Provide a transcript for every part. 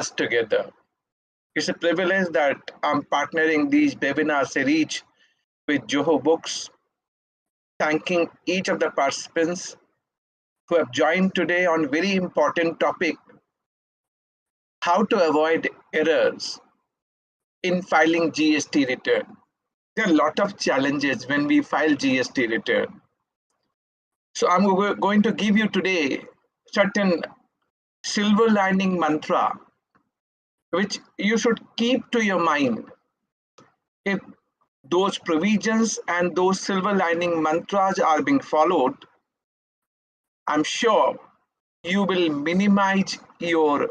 together. It's a privilege that I'm partnering these webinar series with Joho Books, thanking each of the participants who have joined today on very important topic, how to avoid errors in filing GST return. There are a lot of challenges when we file GST return. So I'm going to give you today certain silver lining mantra which you should keep to your mind. If those provisions and those silver lining mantras are being followed, I'm sure you will minimize your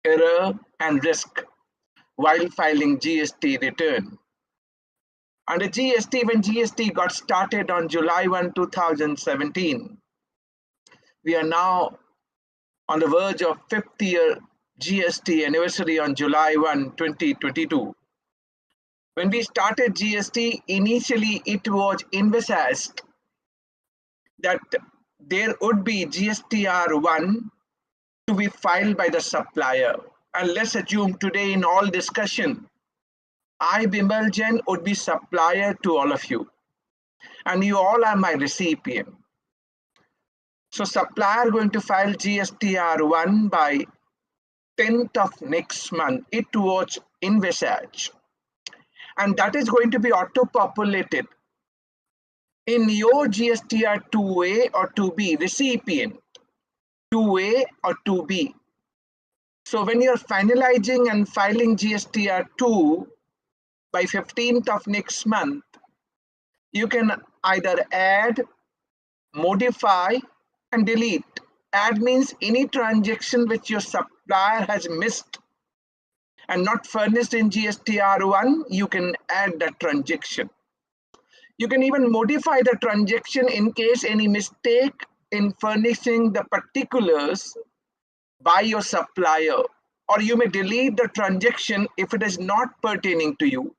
error and risk while filing GST return. Under GST, when GST got started on July 1, 2017, we are now on the verge of 5th year GST anniversary on July 1, 2022. When we started GST, initially it was envisaged that there would be GSTR 1 to be filed by the supplier. And let's assume today in all discussion, I, Bimal Jain, would be supplier to all of you. And you all are my recipient. So supplier going to file GSTR 1 by 10th of next month. It was envisaged. And that is going to be auto-populated in your GSTR 2A or 2B recipient, 2A or 2B. So when you're finalizing and filing GSTR 2 by 15th of next month, you can either add, modify, and delete. Add means any transaction which your supplier has missed and not furnished in GSTR 1, you can add that transaction. You can even modify the transaction in case any mistake in furnishing the particulars by your supplier, or you may delete the transaction if it is not pertaining to you.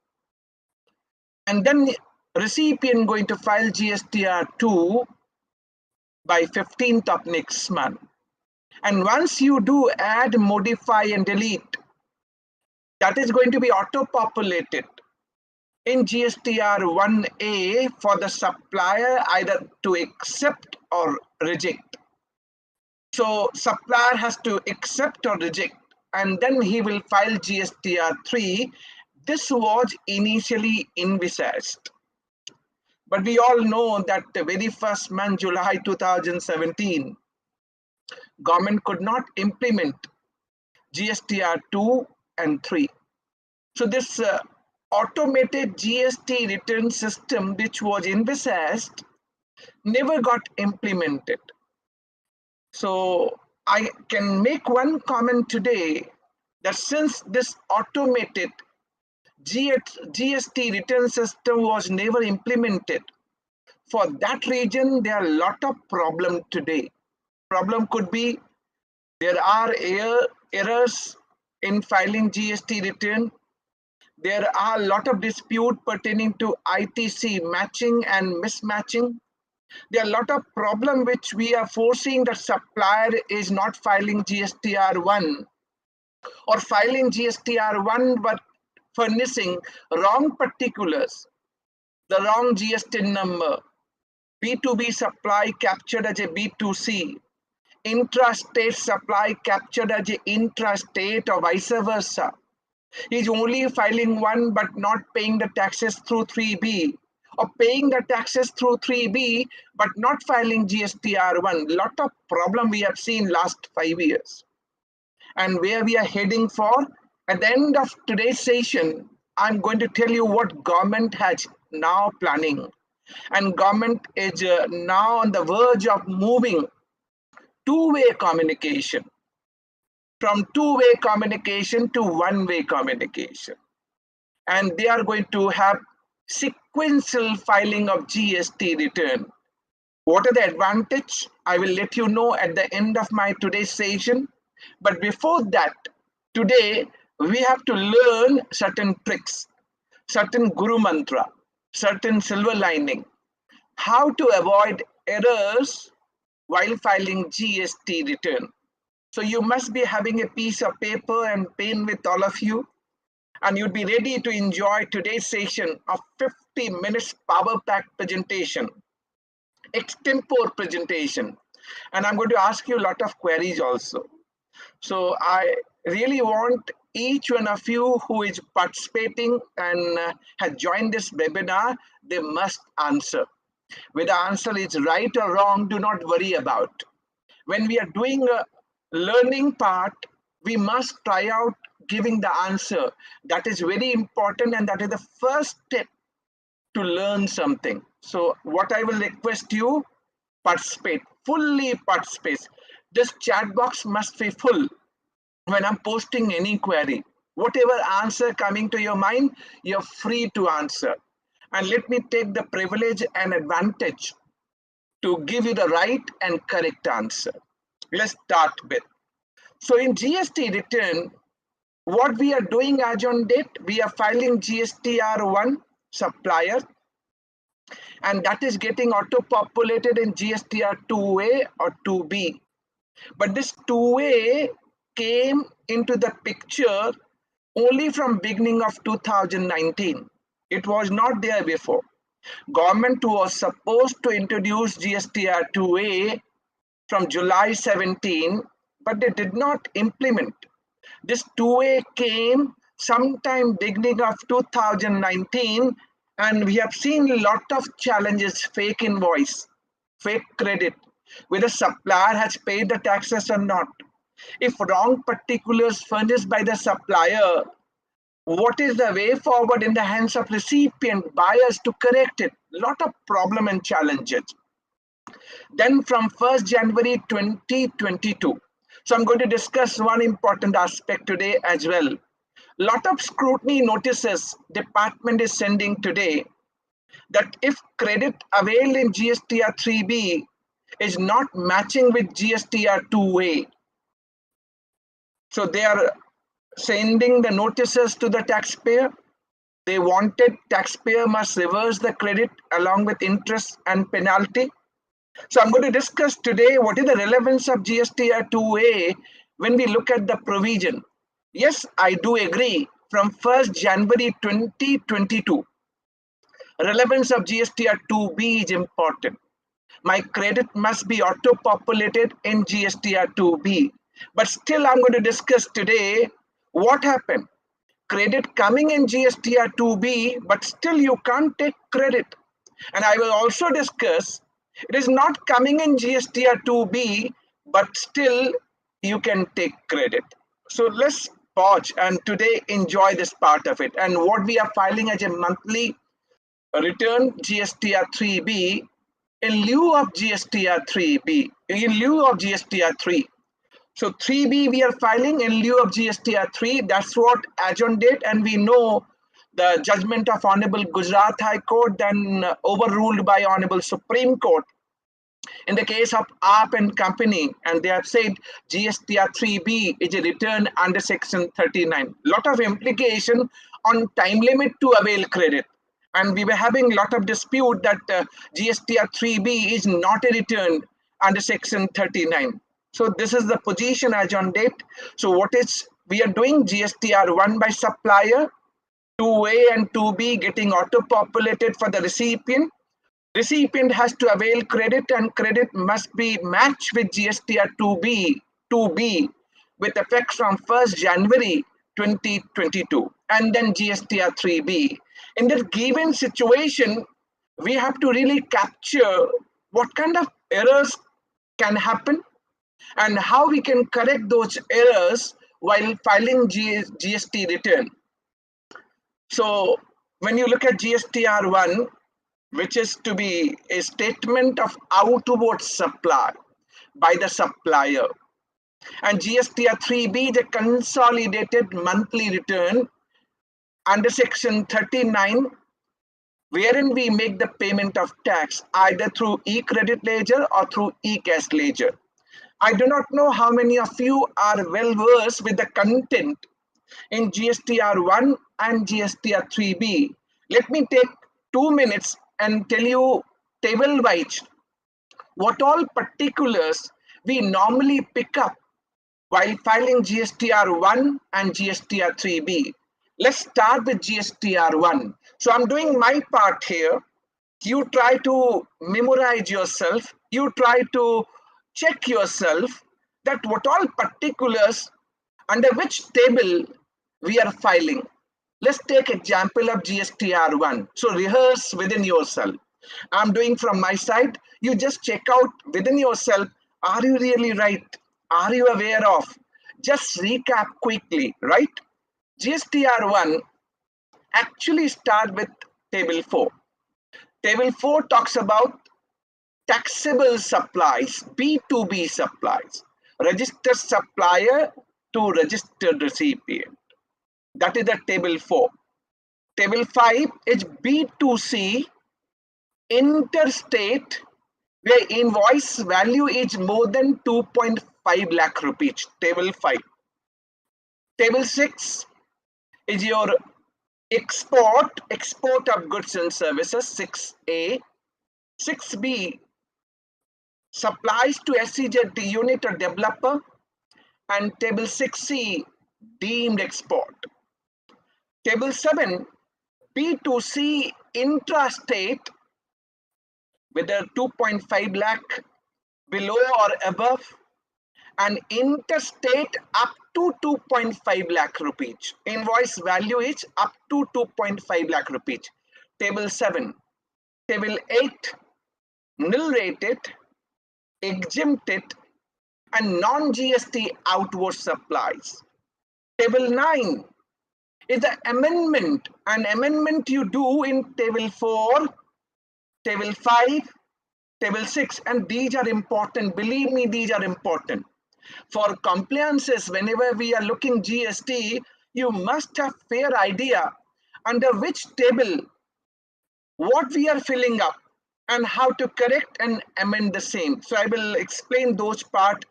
And then recipient going to file GSTR 2 by 15th of next month. And once you do add, modify, and delete, that is going to be auto-populated in GSTR 1A for the supplier either to accept or reject. So supplier has to accept or reject, and then he will file GSTR 3. This was initially envisaged. But we all know that the very first month, July 2017, government could not implement GSTR 2 and 3. So this automated GST return system, which was envisaged, never got implemented. So I can make one comment today that since this automated GST return system was never implemented, for that reason there are a lot of problems today. Problem could be there are errors in filing GST return. There are a lot of dispute pertaining to ITC matching and mismatching. There are a lot of problem which we are forcing the supplier is not filing GSTR 1 or filing GSTR 1 but furnishing wrong particulars, the wrong GST number, B2B supply captured as a B2C, intra-state supply captured as a intra-state or vice versa. He's only filing 1 but not paying the taxes through 3B, or paying the taxes through 3B but not filing GSTR 1. Lot of problem we have seen last 5 years. And where we are heading for, at the end of today's session, I'm going to tell you what government has now planning. And government is now on the verge of moving two-way communication, from two-way communication to one-way communication. And they are going to have sequential filing of GST return. What are the advantages? I will let you know at the end of my today's session. But before that, today we have to learn certain tricks, certain guru mantra, certain silver lining, how to avoid errors while filing GST return. So you must be having a piece of paper and pen with all of you, and you'd be ready to enjoy today's session of 50 minutes power pack presentation, extempore presentation. And I'm going to ask you a lot of queries also. So I really want each one of you who is participating and has joined this webinar, they must answer. Whether the answer is right or wrong, do not worry about. When we are doing a learning part, we must try out giving the answer. That is very important, and that is the first step to learn something. So what I will request you, participate, fully participate. This chat box must be full when I'm posting any query. Whatever answer coming to your mind, you're free to answer. And let me take the privilege and advantage to give you the right and correct answer. Let's start with. So in GST return, what we are doing as on date, we are filing GSTR1 supplier, and that is getting auto-populated in GSTR2A or 2B. But this 2A came into the picture only from beginning of 2019. It was not there before. Government was supposed to introduce GSTR2A from July 17, but they did not implement. This 2A came sometime beginning of 2019, and we have seen a lot of challenges, fake invoice, fake credit, whether supplier has paid the taxes or not. If wrong particulars furnished by the supplier, what is the way forward in the hands of recipient buyers to correct it? Lot of problem and challenges. Then from 1st January 2022. So I'm going to discuss one important aspect today as well. Lot of scrutiny notices department is sending today that if credit availed in GSTR 3B is not matching with GSTR 2A, so they are sending the notices to the taxpayer. They wanted taxpayer must reverse the credit along with interest and penalty. So I'm going to discuss today what is the relevance of GSTR 2A when we look at the provision. Yes, I do agree. From 1st January 2022, relevance of GSTR 2B is important. My credit must be auto-populated in GSTR 2B. But still, I'm going to discuss today what happened. Credit coming in GSTR 2B, but still you can't take credit. And I will also discuss it is not coming in GSTR 2B, but still you can take credit. So let's pause and today enjoy this part of it. And what we are filing as a monthly return GSTR 3B in lieu of GSTR 3B, in lieu of GSTR 3. So 3B we are filing in lieu of GSTR 3. That's what as on date, and we know the judgment of Honorable Gujarat High Court, then overruled by Honorable Supreme Court in the case of AAP and Company, and they have said GSTR 3B is a return under Section 39. Lot of implication on time limit to avail credit. And we were having a lot of dispute that GSTR 3B is not a return under Section 39. So this is the position as on date. So what is we are doing GSTR 1 by supplier, 2A and 2B getting auto-populated for the recipient. Recipient has to avail credit, and credit must be matched with GSTR 2B with effect from 1st January 2022, and then GSTR 3B. In that given situation, we have to really capture what kind of errors can happen and how we can correct those errors while filing GST return. So when you look at GSTR 1, which is to be a statement of outward supply by the supplier, and GSTR 3B, the consolidated monthly return under Section 39, wherein we make the payment of tax either through e-credit ledger or through e-cash ledger. I do not know how many of you are well versed with the content in GSTR 1 and GSTR 3B. Let me take 2 minutes and tell you table wise what all particulars we normally pick up while filing GSTR1 and GSTR3B. Let's start with GSTR1. So I'm doing my part here. You try to memorize yourself. You try to check yourself that what all particulars under which table we are filing. Let's take example of GSTR1. So rehearse within yourself. I'm doing from my side. You just check out within yourself. Are you really right? Are you aware of? Just recap quickly, right? GSTR1 actually start with table 4. Table 4 talks about taxable supplies, B2B supplies, registered supplier to registered recipient. That is the table 4. Table 5 is B2C, interstate, where invoice value is more than 2.5 lakh rupees. Table 5. Table 6 is your export of goods and services, 6A. 6B, supplies to SEZ unit or developer, and table 6C, deemed export. Table 7, B2C intra-state, whether 2.5 lakh below or above, and interstate up to 2.5 lakh rupees. Invoice value is up to 2.5 lakh rupees. Table 7. Table 8, nil rated, exempted, and non-GST outward supplies. Table 9 is the amendment. An amendment you do in table 4, table 5, table 6, and these are important. Believe me, these are important. For compliances, whenever we are looking GST, you must have fair idea under which table, what we are filling up, and how to correct and amend the same. So I will explain those part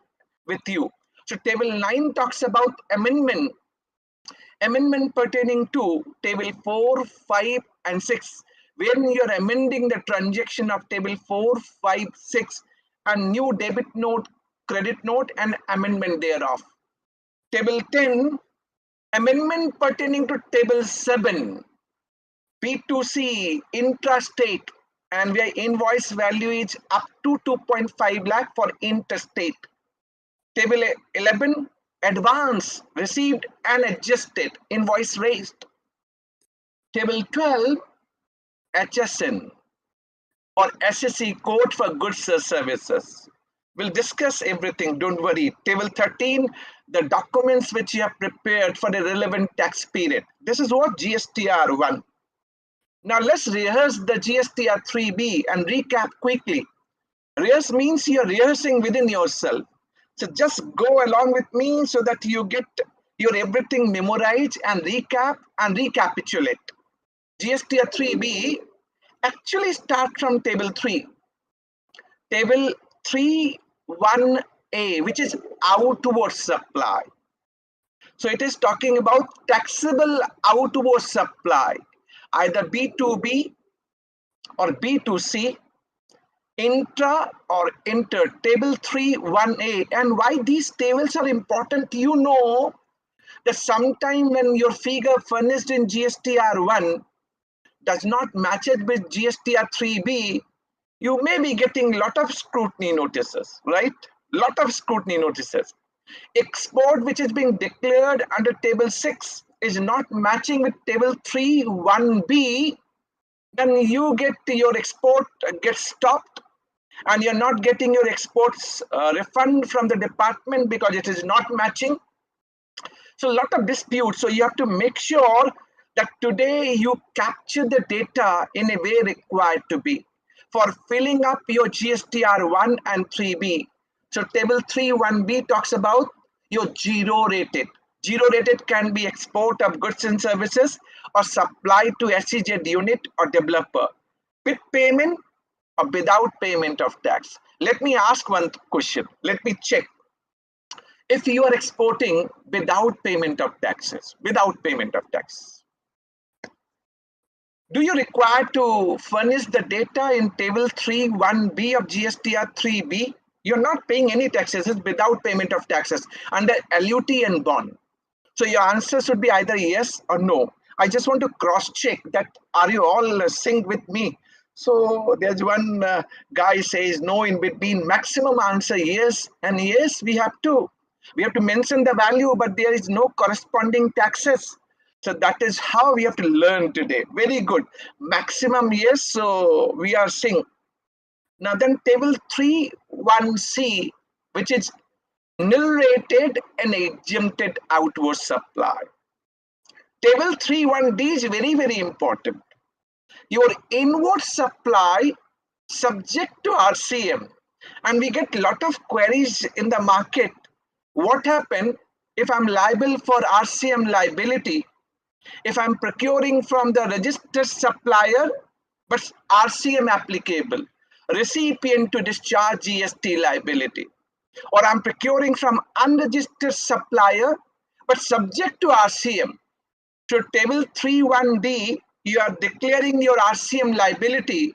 with you. So table 9 talks about amendment. Amendment pertaining to table 4, 5, and 6. When you are amending the transaction of table 4, 5, 6, and new debit note, credit note, and amendment thereof. Table 10, amendment pertaining to table 7, B2C, intrastate, and where invoice value is up to 2.5 lakh for interstate. Table 11, advance, received and adjusted, invoice raised. Table 12, HSN or SSE, code for goods or services. We'll discuss everything, don't worry. Table 13, the documents which you have prepared for the relevant tax period. This is what GSTR1. Now let's rehearse the GSTR3B and recap quickly. Rehearse means you're rehearsing within yourself. So just go along with me so that you get your everything memorized and recap and recapitulate. GSTR3B actually start from table 3. Table 3.1a, which is outward supply. So it is talking about taxable outward supply, either B2B or B2C, intra or inter. Table 3.1a. And why these tables are important, you know that sometime when your figure furnished in GSTR1 does not match it with GSTR3B, you may be getting a lot of scrutiny notices, right? Lot of scrutiny notices. Export which is being declared under table 6 is not matching with table 3.1b, then you get your export gets stopped and you're not getting your exports refund from the department because it is not matching. So a lot of disputes. So you have to make sure that today you capture the data in a way required to be for filling up your GSTR1 and 3B. So table 3.1b talks about your zero rated. Zero rated can be export of goods and services or supply to SEZ unit or developer with payment or without payment of tax. Let me ask one question. Let me check. If you are exporting without payment of taxes, do you require to furnish the data in table 3.1b of GSTR3B? You're not paying any taxes. It's without payment of taxes under LUT and bond. So your answer should be either yes or no. I just want to cross check that are you all synced with me? So there's one guy says no in between. Maximum answer yes, and yes we have to mention the value, but there is no corresponding taxes. So that is how we have to learn today. Very good. Maximum yes. So we are synced. Now then table 3.1c, which is nil rated and exempted outward supply. Table 3.1d is very, very important. Your inward supply subject to RCM. And we get a lot of queries in the market. What happens if I'm liable for RCM liability? If I'm procuring from the registered supplier, but RCM applicable, recipient to discharge GST liability. Or I'm procuring from unregistered supplier, but subject to RCM. So table 3.1d, you are declaring your RCM liability.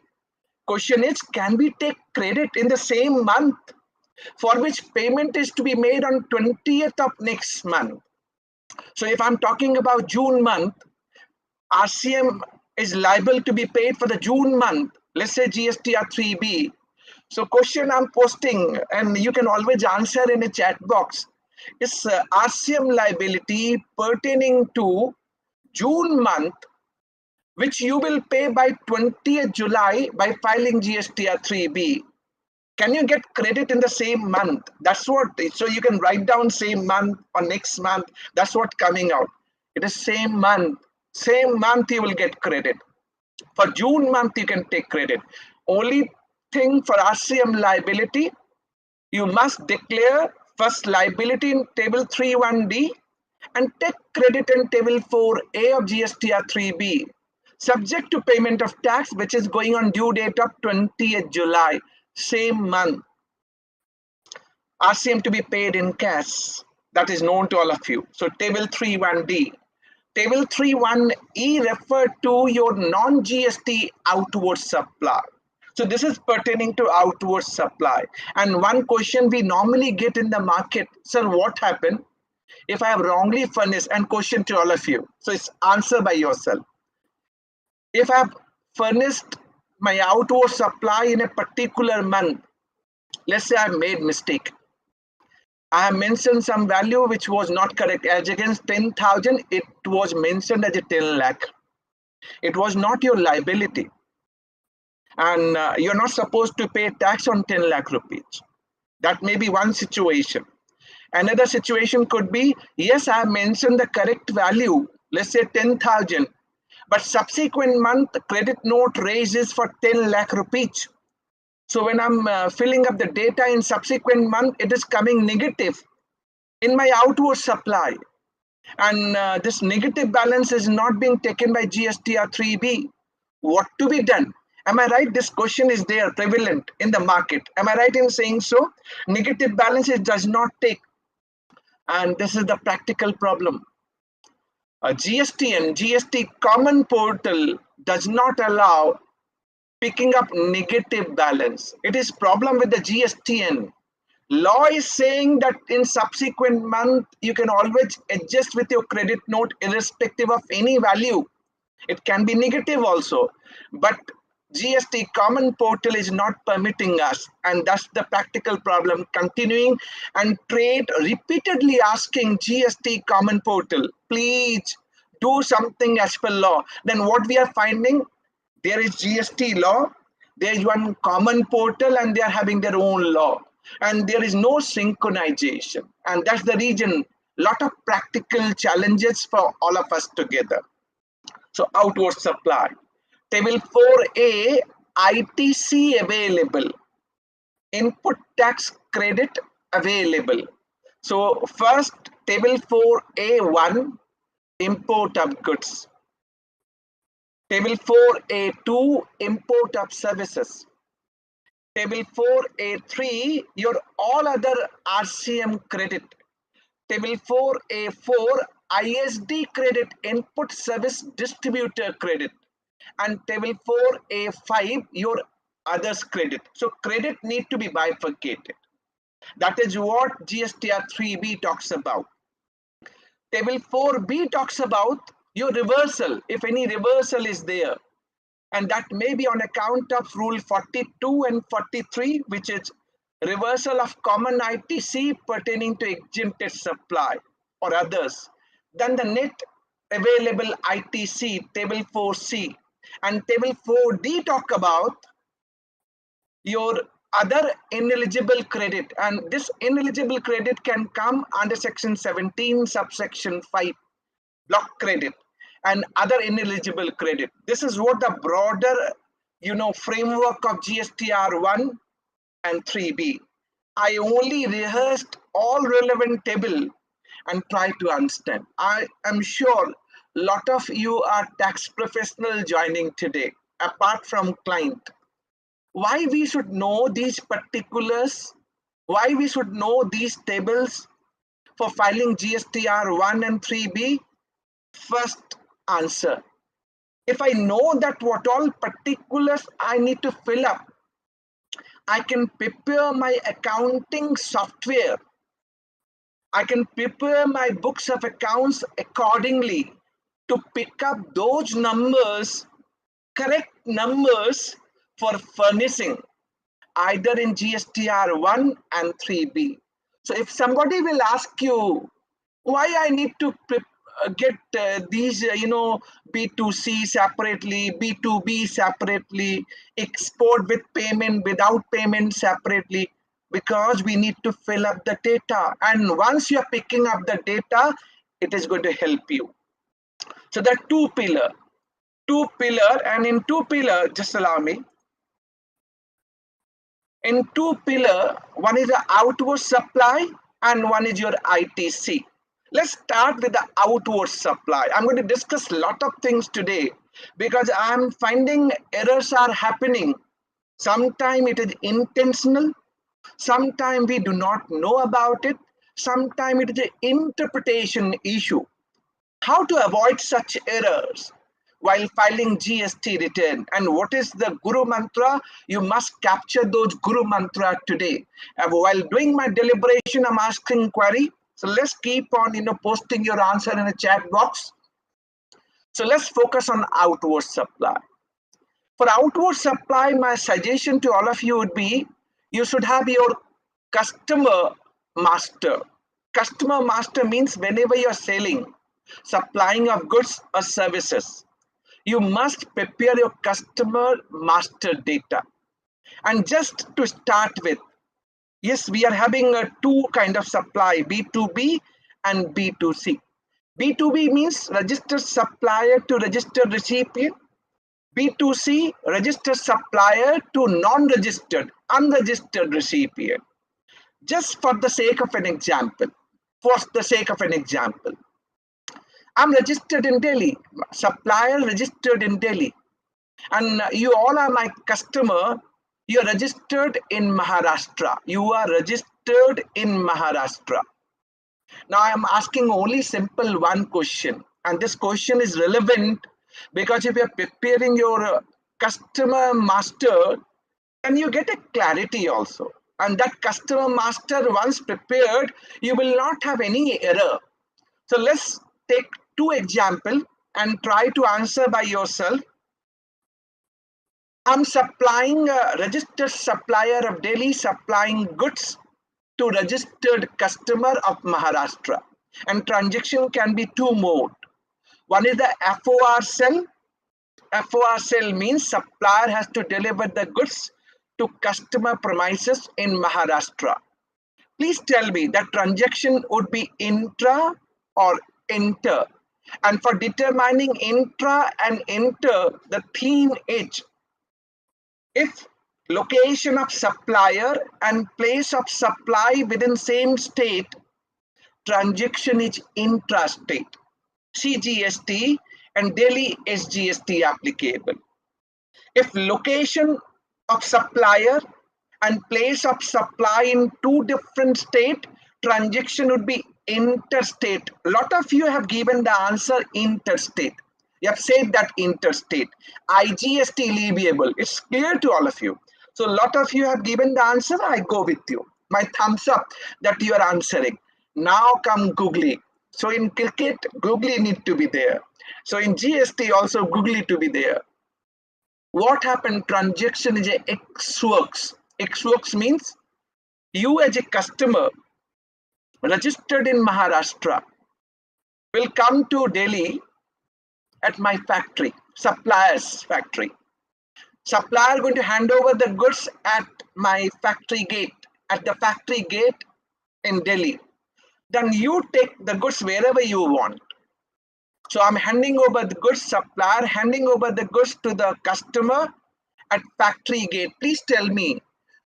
Question is, can we take credit in the same month for which payment is to be made on 20th of next month? So if I'm talking about June month, RCM is liable to be paid for the June month. Let's say GSTR 3B. So question I'm posting, and you can always answer in a chat box, is RCM liability pertaining to June month, which you will pay by 20th July by filing GSTR 3B. Can you get credit in the same month? That's what, so you can write down same month or next month. That's what coming out. It is same month you will get credit. For June month, you can take credit. Only thing for RCM liability, you must declare first liability in table 3.1d and take credit in table 4a of GSTR 3b, subject to payment of tax, which is going on due date of 20th July, same month. RCM to be paid in cash. That is known to all of you. So table 3.1d. Table 3.1e refer to your non-GST outward supply. So this is pertaining to outward supply. And one question we normally get in the market, sir, what happened if I have wrongly furnished? And question to all of you. So it's answer by yourself. If I have furnished my outward supply in a particular month, let's say I made mistake. I have mentioned some value which was not correct. As against 10,000, it was mentioned as a 10 lakh. It was not your liability. And you're not supposed to pay tax on 10 lakh rupees. That may be one situation. Another situation could be, yes, I have mentioned the correct value, let's say 10,000, but subsequent month credit note raises for 10 lakh rupees. So when I'm filling up the data in subsequent month, it is coming negative in my outward supply. And this negative balance is not being taken by GSTR 3B. What to be done? Am I right? This question is there, prevalent in the market. Am I right in saying so? Negative balance it does not take. And this is the practical problem. GST and GST common portal does not allow picking up negative balance. It is problem with the GSTN. Law is saying that in subsequent month, you can always adjust with your credit note irrespective of any value. It can be negative also, but GST common portal is not permitting us, and that's the practical problem continuing. And trade repeatedly asking GST common portal, please do something as per law. Then what we are finding, there is GST law, there is one common portal, and they are having their own law, and there is no synchronization. And that's the reason, lot of practical challenges for all of us together. So outward supply. Table 4A, ITC available. Input tax credit available. So first, table 4A1, import of goods. Table 4A2, import of services. Table 4A3, your all other RCM credit. Table 4A4, ISD credit, input service distributor credit. And table 4A5, your others credit. So credit need to be bifurcated. That is what GSTR 3B talks about. Table 4B talks about your reversal, if any reversal is there. And that may be on account of Rule 42 and 43, which is reversal of common ITC pertaining to exempted supply or others. Then the net available ITC, Table 4C, and Table 4D talk about your other ineligible credit, and this ineligible credit can come under Section 17, subsection 5, block credit and other ineligible credit. This is what the broader, framework of GSTR 1 and 3B. I only rehearsed all relevant table and try to understand. I am sure a lot of you are tax professional joining today, apart from client. Why we should know these particulars, why we should know these tables for filing GSTR 1 and 3B? First answer, if I know that what all particulars I need to fill up, I can prepare my accounting software. I can prepare my books of accounts accordingly to pick up those numbers, correct numbers for furnishing either in GSTR 1 and 3B. So if somebody will ask you why I need to get these, B2C separately, B2B separately, export with payment, without payment separately, because we need to fill up the data. And once you're picking up the data, it is going to help you. So there are two pillar, and in two pillar, just allow me. In two pillar, one is the outward supply and one is your ITC. Let's start with the outward supply. I'm going to discuss a lot of things today because I'm finding errors are happening. Sometimes it is intentional, sometimes we do not know about it, sometimes it is an interpretation issue. How to avoid such errors while filing GST return, and what is the Guru Mantra? You must capture those Guru Mantra today. While doing my deliberation, I'm asking query. So let's keep on posting your answer in the chat box. So let's focus on outward supply. For outward supply, my suggestion to all of you would be, you should have your customer master. Customer master means whenever you're selling, supplying of goods or services, you must prepare your customer master data. And just to start with, yes, we are having two kind of supply, B2B and B2C. B2B means registered supplier to registered recipient. B2C, registered supplier to non-registered, unregistered recipient. Just for the sake of an example, I'm registered in Delhi, supplier registered in Delhi, and you all are my customer. You're registered in Maharashtra. You are registered in Maharashtra. Now I'm asking only simple one question, and this question is relevant because if you're preparing your customer master, then you get a clarity also. And that customer master, once prepared, you will not have any error. So let's take two examples and try to answer by yourself. I'm supplying a registered supplier of Delhi, supplying goods to registered customer of Maharashtra. And transaction can be two mode. One is the FOR cell. FOR cell means supplier has to deliver the goods to customer premises in Maharashtra. Please tell me that transaction would be intra or inter. And for determining intra and inter, the theme is, if location of supplier and place of supply within same state, transaction is intra-state. CGST and Delhi is GST applicable. If location of supplier and place of supply in two different states, transaction would be interstate. A lot of you have given the answer interstate. You have said that interstate. IGST leviable. It's clear to all of you. So a lot of you have given the answer. I go with you. my thumbs up that you are answering. Now come googly. So in cricket, googly need to be there. So in GST also googly to be there. What happened? Transaction is a X works. X works means you as a customer registered in Maharashtra will come to Delhi at my factory, supplier's factory. Supplier going to hand over the goods at my factory gate, at the factory gate in Delhi. Then you take the goods wherever you want. So I'm handing over the goods, supplier handing over the goods to the customer at factory gate. Please tell me,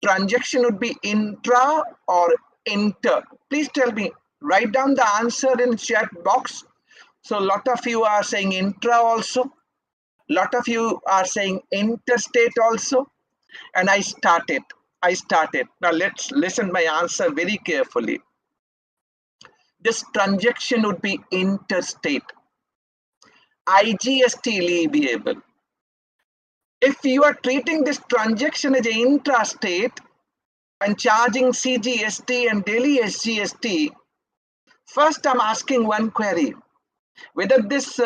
transaction would be intra or inter? Please tell me. Write down the answer in chat box. So a lot of you are saying intra also. Lot of you are saying interstate also. And I started. Now let's listen my answer very carefully. This transaction would be interstate. IGST leviable. If you are treating this transaction as an intra-state and charging CGST and Delhi SGST, first I'm asking one query. Whether this,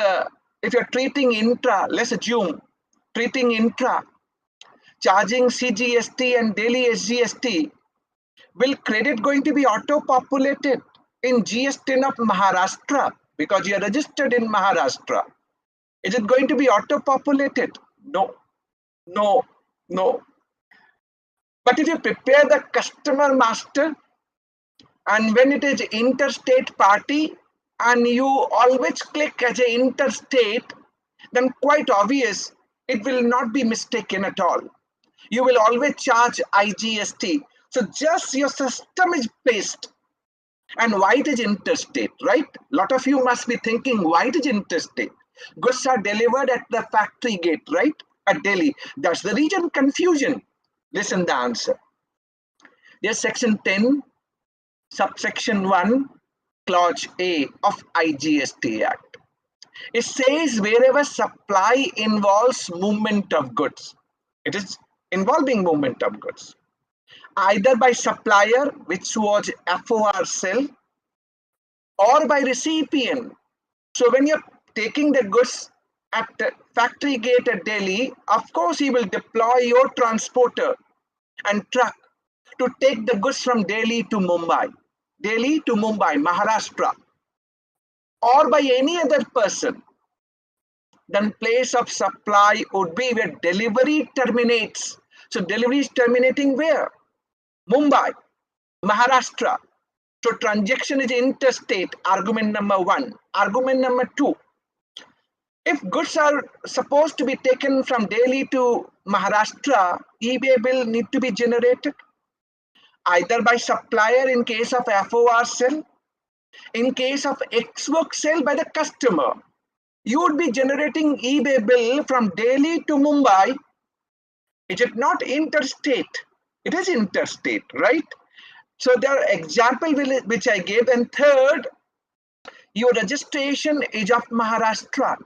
if you're treating intra, let's assume, treating intra, charging CGST and Delhi SGST, will credit going to be auto-populated in GST of Maharashtra because you are registered in Maharashtra? Is it going to be auto-populated? No. But if you prepare the customer master and when it is interstate party and you always click as an interstate, then quite obvious it will not be mistaken at all. You will always charge IGST. So just your system is placed. And why it is interstate, right? A lot of you must be thinking why it is interstate. Goods are delivered at the factory gate, right? At Delhi. That's the reason confusion. Listen the answer. There's section 10, subsection 1, clause A of IGST Act. It says wherever supply involves movement of goods, it is involving movement of goods, either by supplier, which was FOR cell, or by recipient. So when you're taking the goods at the factory gate at Delhi, of course you will deploy your transporter and truck to take the goods from Delhi to Mumbai, Maharashtra, or by any other person. Then place of supply would be where delivery terminates. So delivery is terminating where? Mumbai, Maharashtra. So transaction is interstate, argument number 1. Argument number 2. If goods are supposed to be taken from Delhi to Maharashtra, e-way bill need to be generated either by supplier in case of FOR cell, in case of X-work cell by the customer. You would be generating e-way bill from Delhi to Mumbai. Is it not interstate? It is interstate, right? So there are examples which I gave. And third, your registration is of Maharashtra.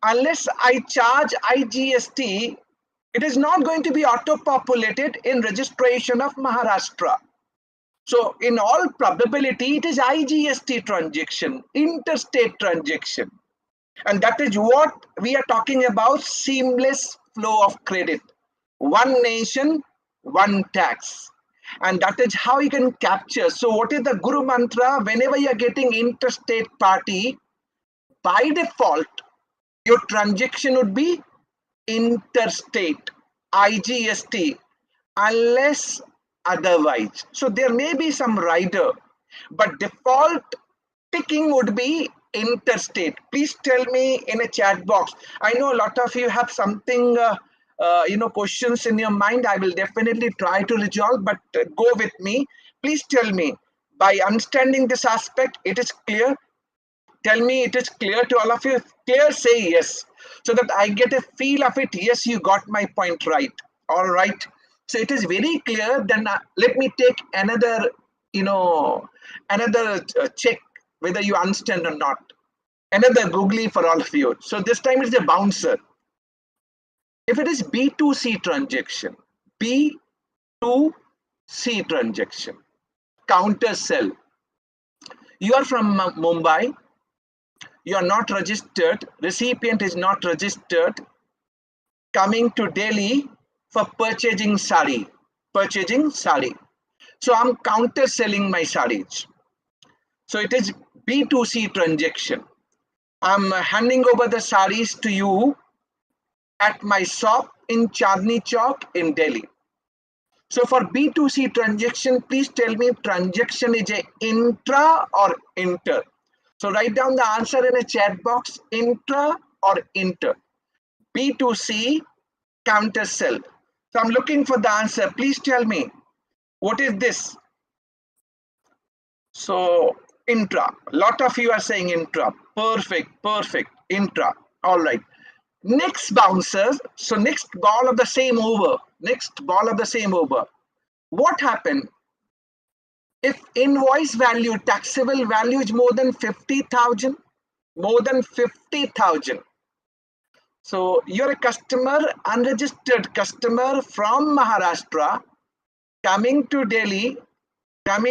Unless I charge IGST, it is not going to be auto-populated in registration of Maharashtra. So in all probability, it is IGST transaction, interstate transaction. And that is what we are talking about, seamless flow of credit. One nation, one tax. And that is how you can capture. So what is the Guru Mantra? Whenever you are getting interstate party, by default, your transaction would be interstate, IGST, unless otherwise. So there may be some rider, but default ticking would be interstate. Please tell me in a chat box. I know a lot of you have something, questions in your mind. I will definitely try to resolve, but go with me. Please tell me, by understanding this aspect, it is clear. Tell me it is clear to all of you. Clear, say yes, so that I get a feel of it. Yes, you got my point right. All right. So it is very clear. Then let me take another, check whether you understand or not. Another googly for all of you. So this time it's a bouncer. If it is B2C transaction, B2C C transaction. Counter sell. You are from Mumbai. You are not registered. Recipient is not registered. Coming to Delhi for purchasing sari. Purchasing sari. So I'm counter selling my saris. So it is B2C transaction. I'm handing over the saris to you at my shop in Chandni Chowk in Delhi. So for B2C transaction, please tell me transaction is a intra or inter. So write down the answer in a chat box, intra or inter. B2C counter sell. So I'm looking for the answer. Please tell me, what is this? So intra. A lot of you are saying intra. Perfect, perfect. Intra. All right. Next bouncers. So next ball of the same over. Next ball of the same over. What happened if invoice value, taxable value is more than 50,000? More than 50,000. So you're a customer, unregistered customer from Maharashtra, coming to Delhi. Tell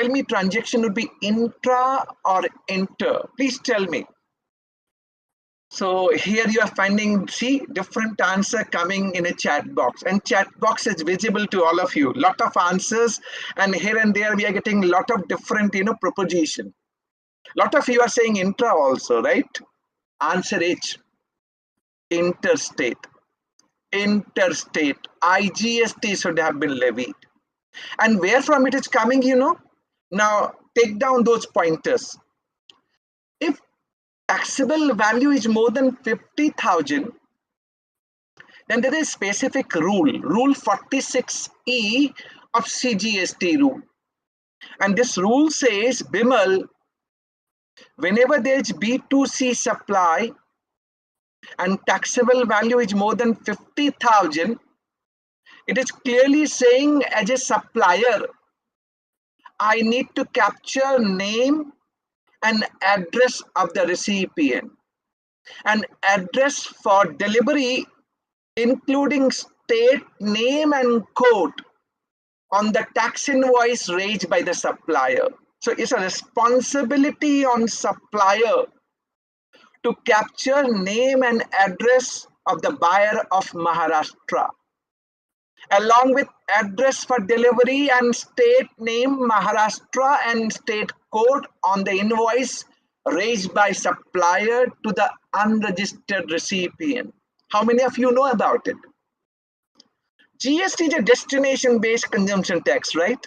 me transaction would be intra or inter. Please tell me. So here you are finding, see, different answer coming in a chat box, and chat box is visible to all of you. Lot of answers, and here and there we are getting lot of different, proposition. Lot of you are saying intra also, right? Answer H. Interstate. Interstate. IGST should have been levied. And where from it is coming, Now take down those pointers. If taxable value is more than 50,000, then there is specific rule, Rule 46E of CGST rule. And this rule says, Bimal, whenever there is B2C supply and taxable value is more than 50,000, it is clearly saying as a supplier, I need to capture name and address of the recipient. An address for delivery including state name and code on the tax invoice raised by the supplier. So it's a responsibility on supplier to capture name and address of the buyer of Maharashtra, along with address for delivery and state name Maharashtra and state code on the invoice raised by supplier to the unregistered recipient. How many of you know about it? GST is a destination-based consumption tax, right?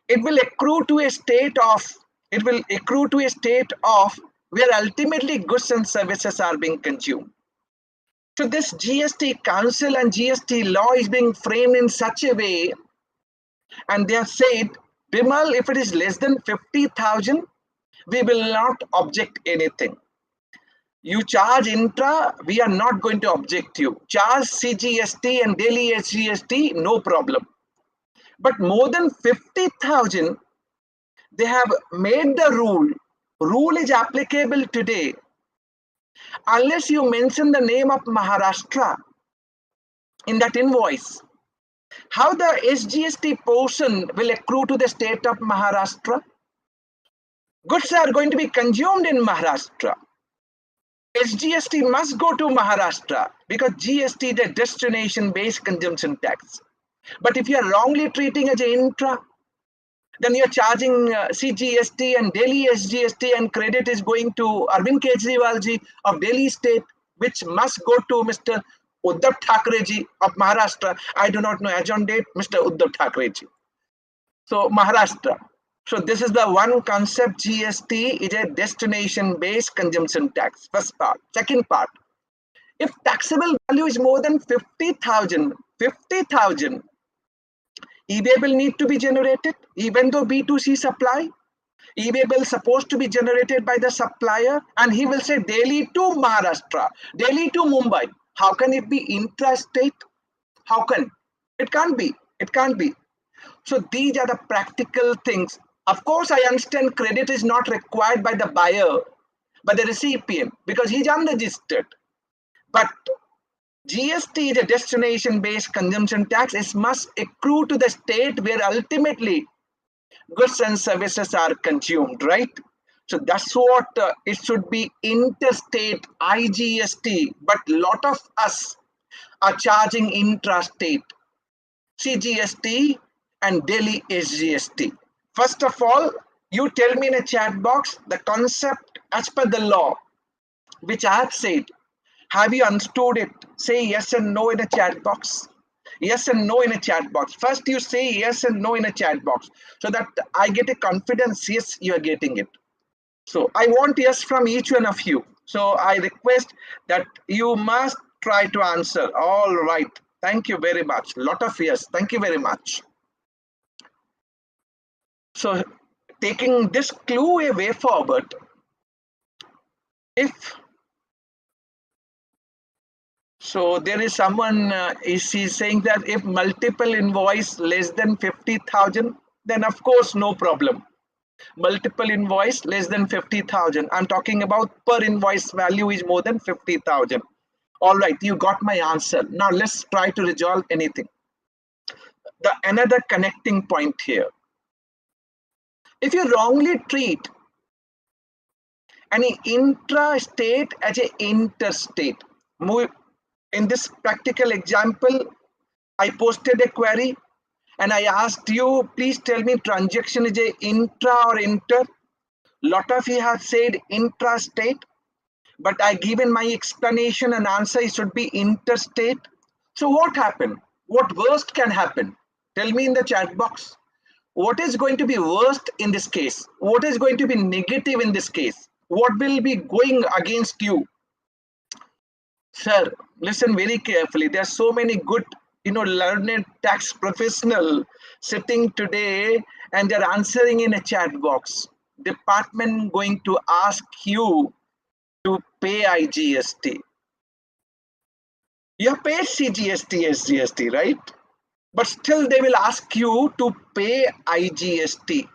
It will accrue to a state of where ultimately goods and services are being consumed. So this GST Council and GST law is being framed in such a way, and they have said, Bimal, if it is less than 50,000, we will not object anything. You charge intra, we are not going to object you. Charge CGST and daily SGST, no problem. But more than 50,000, they have made the rule. Rule is applicable today unless you mention the name of Maharashtra in that invoice. How the SGST portion will accrue to the state of Maharashtra? Goods are going to be consumed in Maharashtra. SGST must go to Maharashtra because GST is a destination-based consumption tax. But if you are wrongly treating as an intra, then you are charging CGST and Delhi SGST, and credit is going to Arvind Kejriwal ji of Delhi state, which must go to Mr. Uddhav Thackeray ji of Maharashtra. I do not know as on date, Mr. Uddhav Thackeray ji. So Maharashtra. So this is the one concept. GST is a destination-based consumption tax. First part. Second part. If taxable value is more than 50,000, eBay will need to be generated, even though B2C supply. eBay will supposed to be generated by the supplier, and he will say Delhi to Maharashtra, Delhi to Mumbai. How can it be intra-state? How can? It can't be. It can't be. So these are the practical things. Of course, I understand credit is not required by the buyer, by the recipient, because he's unregistered. But GST is a destination-based consumption tax. It must accrue to the state where ultimately goods and services are consumed, right? So that's what it should be, interstate IGST, but a lot of us are charging intrastate CGST and Delhi SGST. First of all, you tell me in a chat box the concept as per the law, which I have said. Have you understood it? Say yes and no in a chat box. Yes and no in a chat box. First, you say yes and no in a chat box so that I get a confidence. Yes, you are getting it. So I want yes from each one of you. So I request that you must try to answer. All right. Thank you very much. Lot of yes. Thank you very much. So taking this clue a way forward, if so, there is someone is saying that if multiple invoice less than 50,000, then of course no problem. Multiple invoice less than 50,000. I'm talking about per invoice value is more than 50,000. All right, you got my answer. Now let's try to resolve anything. The another connecting point here. If you wrongly treat any intra-state as a interstate, in this practical example, I posted a query and I asked you, please tell me transaction is a intra or inter. Lot of you have said intrastate, but I given my explanation and answer it should be interstate. So what happened? What worst can happen? Tell me in the chat box. What is going to be worst in this case? What is going to be negative in this case? What will be going against you? Sir, listen very carefully. There are so many good, learned tax professional sitting today and they're answering in a chat box. Department going to ask you to pay IGST. You have paid CGST, SGST, right? But still they will ask you to pay IGST.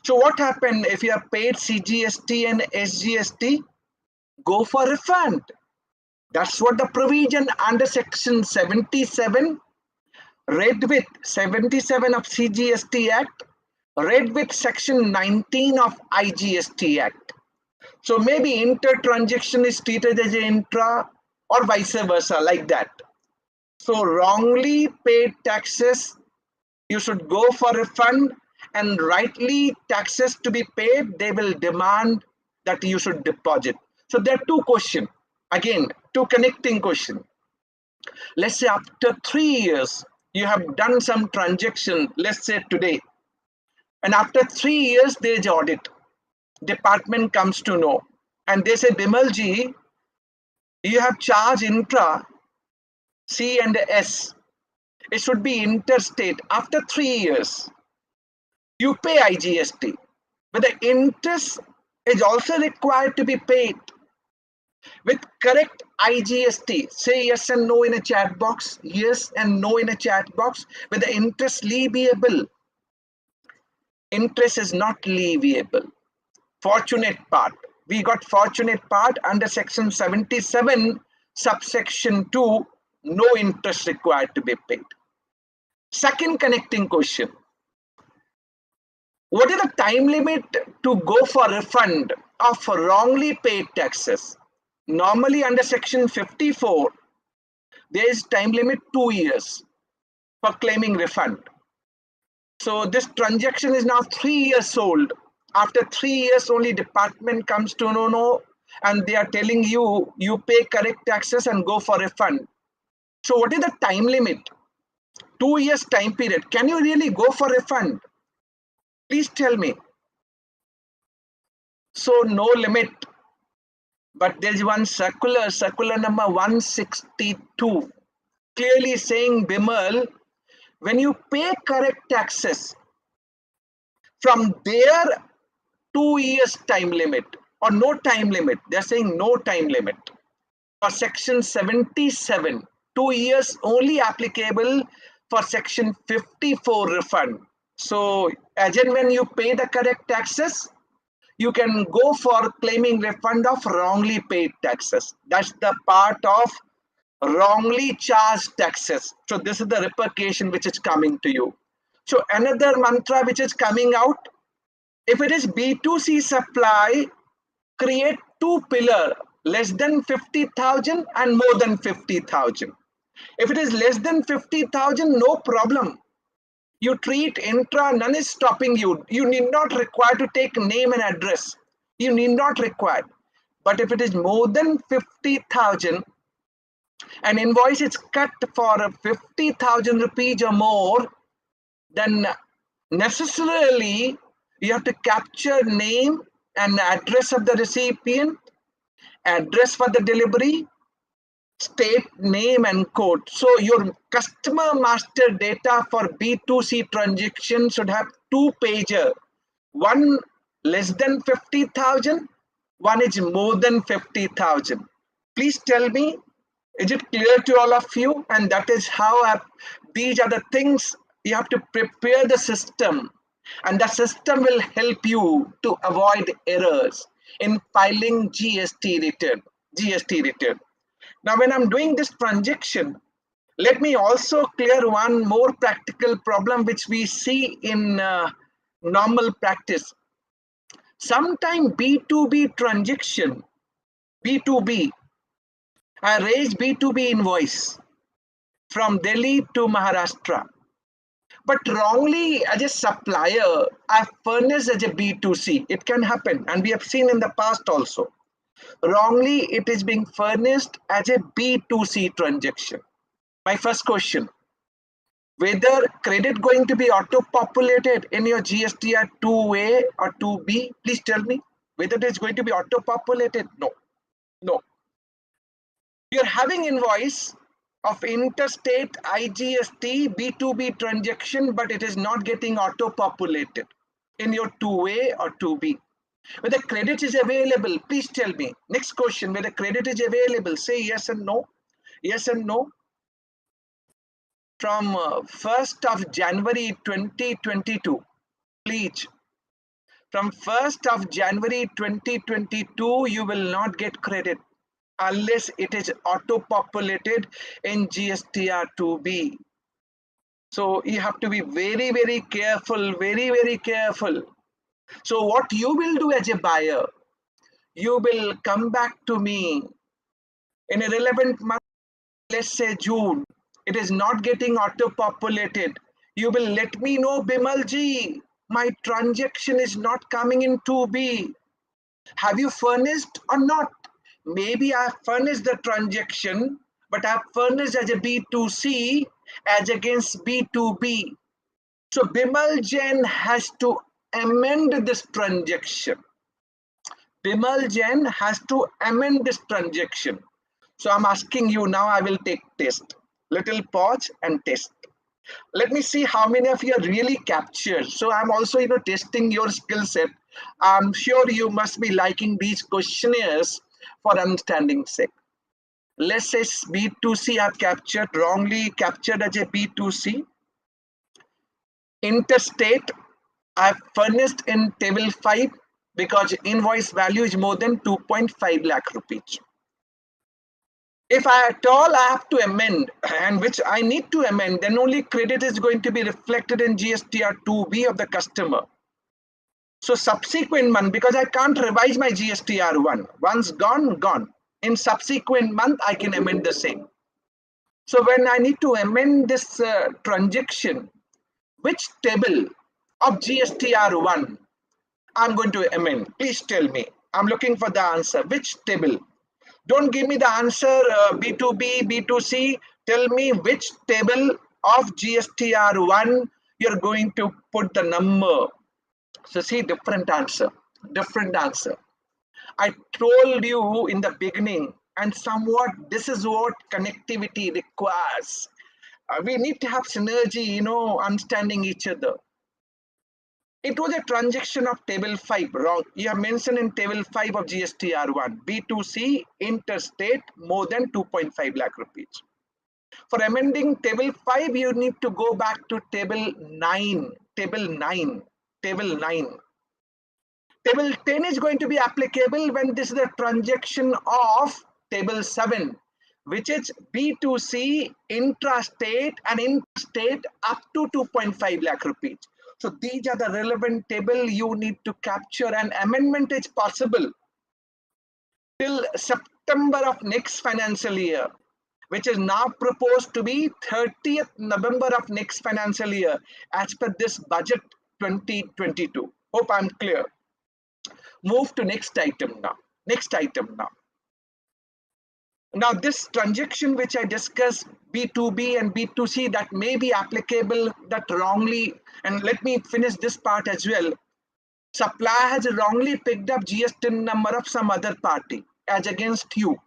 So what happened if you have paid CGST and SGST? Go for refund. That's what the provision under section 77 read with 77 of CGST Act, read with section 19 of IGST Act. So maybe inter-transaction is treated as an intra or vice versa, like that. So wrongly paid taxes, you should go for refund, and rightly taxes to be paid, they will demand that you should deposit. So there are two questions. Again, two connecting questions. Let's say after 3 years, you have done some transaction, let's say today, and after 3 years, there is audit. Department comes to know, and they say, Bimal ji, you have charged intra C and S. It should be interstate. After 3 years, you pay IGST, but the interest is also required to be paid. With correct IGST, say yes and no in a chat box, yes and no in a chat box, with the interest leviable. Interest is not leviable. Fortunate part. We got fortunate part under section 77, subsection 2, no interest required to be paid. Second connecting question. What is the time limit to go for refund of wrongly paid taxes? Normally under section 54, there is time limit 2 years for claiming refund. So this transaction is now 3 years old. After 3 years, only department comes to know, and they are telling you, you pay correct taxes and go for refund. So what is the time limit? 2 years time period. Can you really go for refund? Please tell me. So no limit. But there is one circular number 162, clearly saying, Bimal, when you pay correct taxes, from there 2 years time limit or no time limit, they're saying no time limit. For section 77, 2 years only applicable for section 54 refund. So as and when you pay the correct taxes, you can go for claiming refund of wrongly paid taxes. That's the part of wrongly charged taxes. So this is the repercussion which is coming to you. So another mantra which is coming out, if it is B2C supply, create two pillar, less than 50,000 and more than 50,000. If it is less than 50,000, no problem. You treat intra, none is stopping you. You need not require to take name and address. You need not require. But if it is more than 50,000, an invoice is cut for 50,000 rupees or more, then necessarily you have to capture name and address of the recipient, address for the delivery, state name and code. So your customer master data for B2C transaction should have two pager. One less than 50,000, one is more than 50,000. Please tell me, is it clear to all of you? And that is how these are the things you have to prepare the system, and the system will help you to avoid errors in filing GST return. GST return. Now, when I'm doing this transaction, let me also clear one more practical problem which we see in normal practice. Sometime B2B transaction, B2B, I raise B2B invoice from Delhi to Maharashtra. But wrongly, as a supplier, I furnish as a B2C. It can happen, and we have seen in the past also. Wrongly, it is being furnished as a B2C transaction. My first question, whether credit going to be auto-populated in your GSTR 2A or 2B? Please tell me whether it is going to be auto-populated. No, no. You're having invoice of interstate IGST B2B transaction, but it is not getting auto-populated in your 2A or 2B. Whether credit is available, please tell me. Next question, whether credit is available, say yes and no. Yes and no. From 1st of January 2022, please. From 1st of January 2022, you will not get credit unless it is auto-populated in GSTR 2B. So you have to be very, very careful, very, very careful. So what you will do as a buyer, you will come back to me in a relevant month, let's say June. It is not getting auto-populated. You will let me know, Bimal ji, my transaction is not coming in 2B. Have you furnished or not? Maybe I have furnished the transaction, but I have furnished as a B2C as against B2B. So Bimal Jain has to amend this transaction. Bimal Jain has to amend this transaction. So I'm asking you now, I will take test. Little pause and test. Let me see how many of you are really captured. So I'm also, testing your skill set. I'm sure you must be liking these questionnaires for understanding sake. Let's say B2C are captured, wrongly captured as a B2C. Interstate, I've furnished in table 5 because invoice value is more than 2.5 lakh rupees. If at all I have to amend, and which I need to amend, then only credit is going to be reflected in GSTR 2B of the customer. So subsequent month, because I can't revise my GSTR 1. Once gone, gone. In subsequent month, I can amend the same. So when I need to amend this transaction, which table of GSTR 1 I'm going to amend? Please tell me. I'm looking for the answer. Which table? Don't give me the answer B2B, B2C. Tell me which table of GSTR 1 you're going to put the number. So see, different answer. Different answer. I told you in the beginning, and somewhat this is what connectivity requires. We need to have synergy, understanding each other. It was a transaction of table 5, wrong. You have mentioned in table 5 of GSTR 1, B2C interstate more than 2.5 lakh rupees. For amending table 5, you need to go back to table 9, table 9, table 9. Table 10 is going to be applicable when this is a transaction of table 7, which is B2C, intra-state and interstate up to 2.5 lakh rupees. So these are the relevant table you need to capture, and amendment is possible till September of next financial year, which is now proposed to be 30th November of next financial year as per this budget 2022. Hope I'm clear. Move to next item now. Next item now. Now this transaction which I discussed, B2B and B2C, that may be applicable, that wrongly, and let me finish this part as well. Supplier has wrongly picked up GST number of some other party as against you.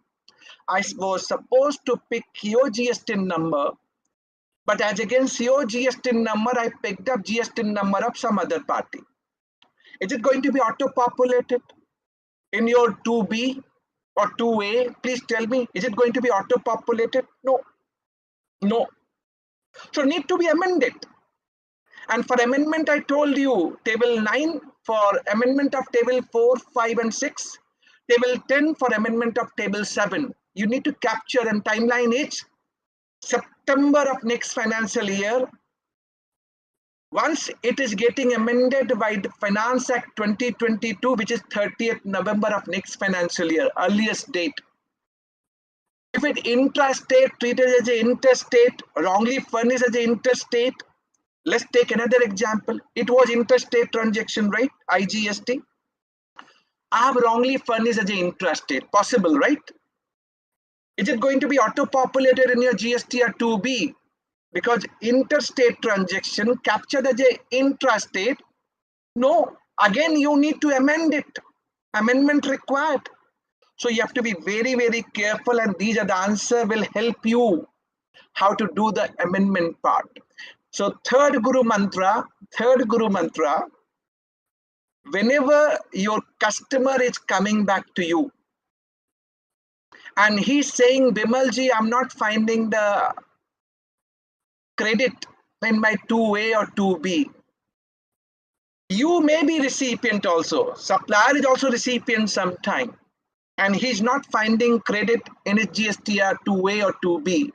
I was supposed to pick your GST number, but as against your GST number, I picked up GST number of some other party. Is it going to be auto-populated in your 2B or 2A? Please tell me, is it going to be auto-populated? No. No. So need to be amended. And for amendment, I told you, table 9 for amendment of table 4, 5 and 6. Table 10 for amendment of table 7. You need to capture, and timeline is September of next financial year. Once it is getting amended by the Finance Act 2022, which is 30th November of next financial year, earliest date. If it intrastate treated as an interstate, wrongly furnished as an interstate, let's take another example. It was interstate transaction, right? IGST. I have wrongly furnished as an intrastate. Possible, right? Is it going to be auto-populated in your GST or 2B? Because interstate transaction captured as an intrastate, no. Again, you need to amend it. Amendment required. So you have to be very, very careful, and these are the answer will help you how to do the amendment part. So third Guru Mantra, whenever your customer is coming back to you and he's saying, Bimal ji, I'm not finding the credit in my 2A or 2B. You may be recipient also. Supplier is also recipient sometime. And he's not finding credit in his GST or 2A or 2B.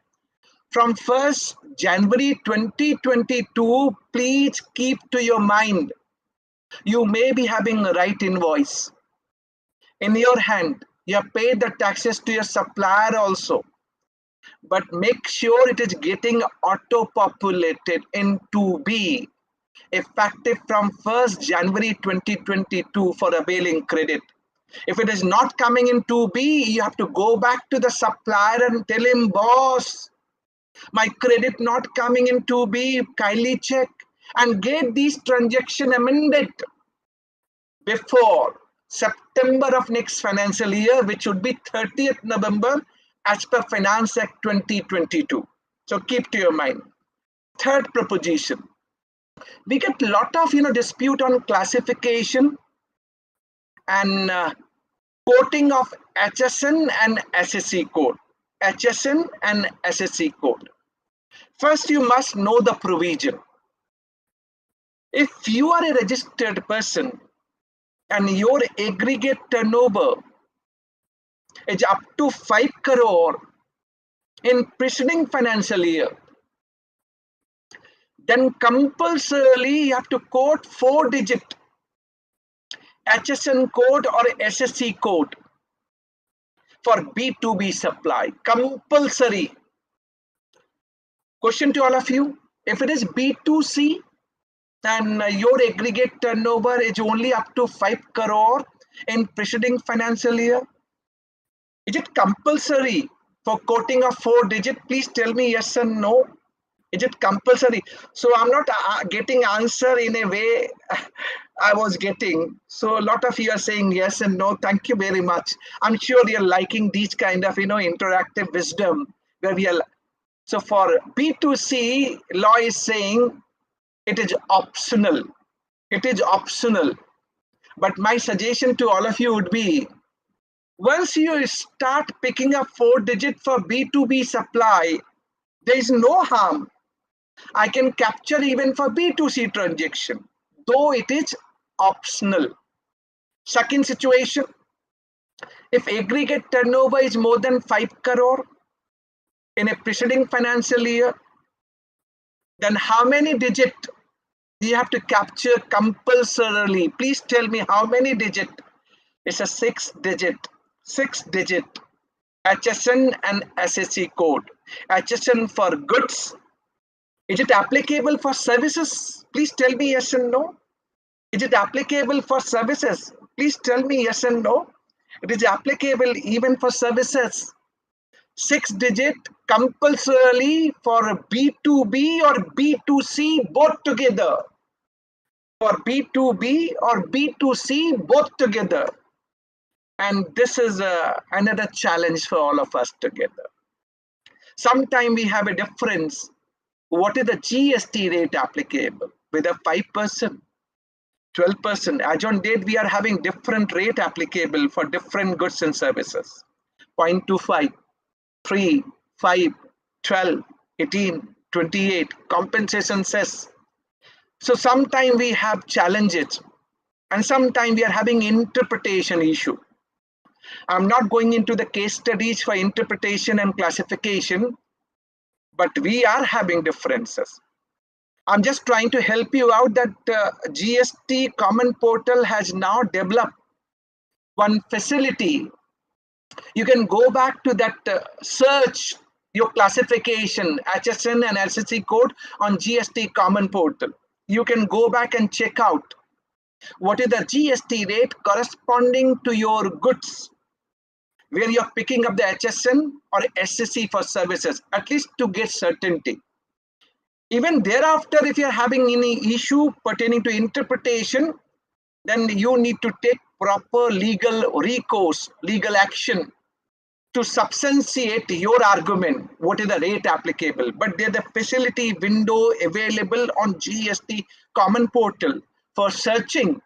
From 1st January 2022, please keep to your mind, you may be having a right invoice in your hand. You have paid the taxes to your supplier also. But make sure it is getting auto-populated in 2B, effective from 1st January 2022 for availing credit. If it is not coming in 2B, you have to go back to the supplier and tell him, boss, my credit not coming in 2B, kindly check and get these transactions amended before September of next financial year, which would be 30th November as per Finance Act 2022. So keep to your mind. Third proposition. We get a lot of dispute on classification and quoting of HSN and SSC code. HSN and SSC code. First, you must know the provision. If you are a registered person and your aggregate turnover is up to 5 crore in preceding financial year, then compulsorily you have to quote 4-digit HSN code or SSC code for B2B supply. Compulsory. Question to all of you, if it is B2C and your aggregate turnover is only up to 5 crore in preceding financial year, is it compulsory for quoting of 4-digit? Please tell me yes and no. Is it compulsory? So I'm not getting answer in a way I was getting. So a lot of you are saying yes and no. Thank you very much. I'm sure you're liking these kind of interactive wisdom where we are. So for B2C, law is saying it is optional. It is optional. But my suggestion to all of you would be, once you start picking up 4-digit for B2B supply, there is no harm. I can capture even for B2C transaction, though it is optional. Second situation, if aggregate turnover is more than 5 crore in a preceding financial year, then how many digit you have to capture compulsorily? Please tell me how many digit. It's a 6-digit HSN and SSC code. HSN for goods. Is it applicable for services? Please tell me yes and no. Is it applicable for services? Please tell me yes and no. It is applicable even for services. 6-digit compulsorily for B2B or B2C both together. For B2B or B2C both together. And this is another challenge for all of us together. Sometimes we have a difference. What is the GST rate applicable? Whether 5%, 12%. As on date, we are having different rate applicable for different goods and services. 0.25, 3, 5, 12, 18, 28, compensation cess. So sometimes we have challenges and sometimes we are having interpretation issue. I'm not going into the case studies for interpretation and classification, but we are having differences. I'm just trying to help you out that GST Common Portal has now developed one facility. You can go back to that search your classification, HSN and SSC code on GST Common Portal. You can go back and check out what is the GST rate corresponding to your goods, where you're picking up the HSN or SSC for services, at least to get certainty. Even thereafter, if you're having any issue pertaining to interpretation, then you need to take proper legal recourse, legal action to substantiate your argument, what is the rate applicable. But there's a facility window available on GST Common Portal for searching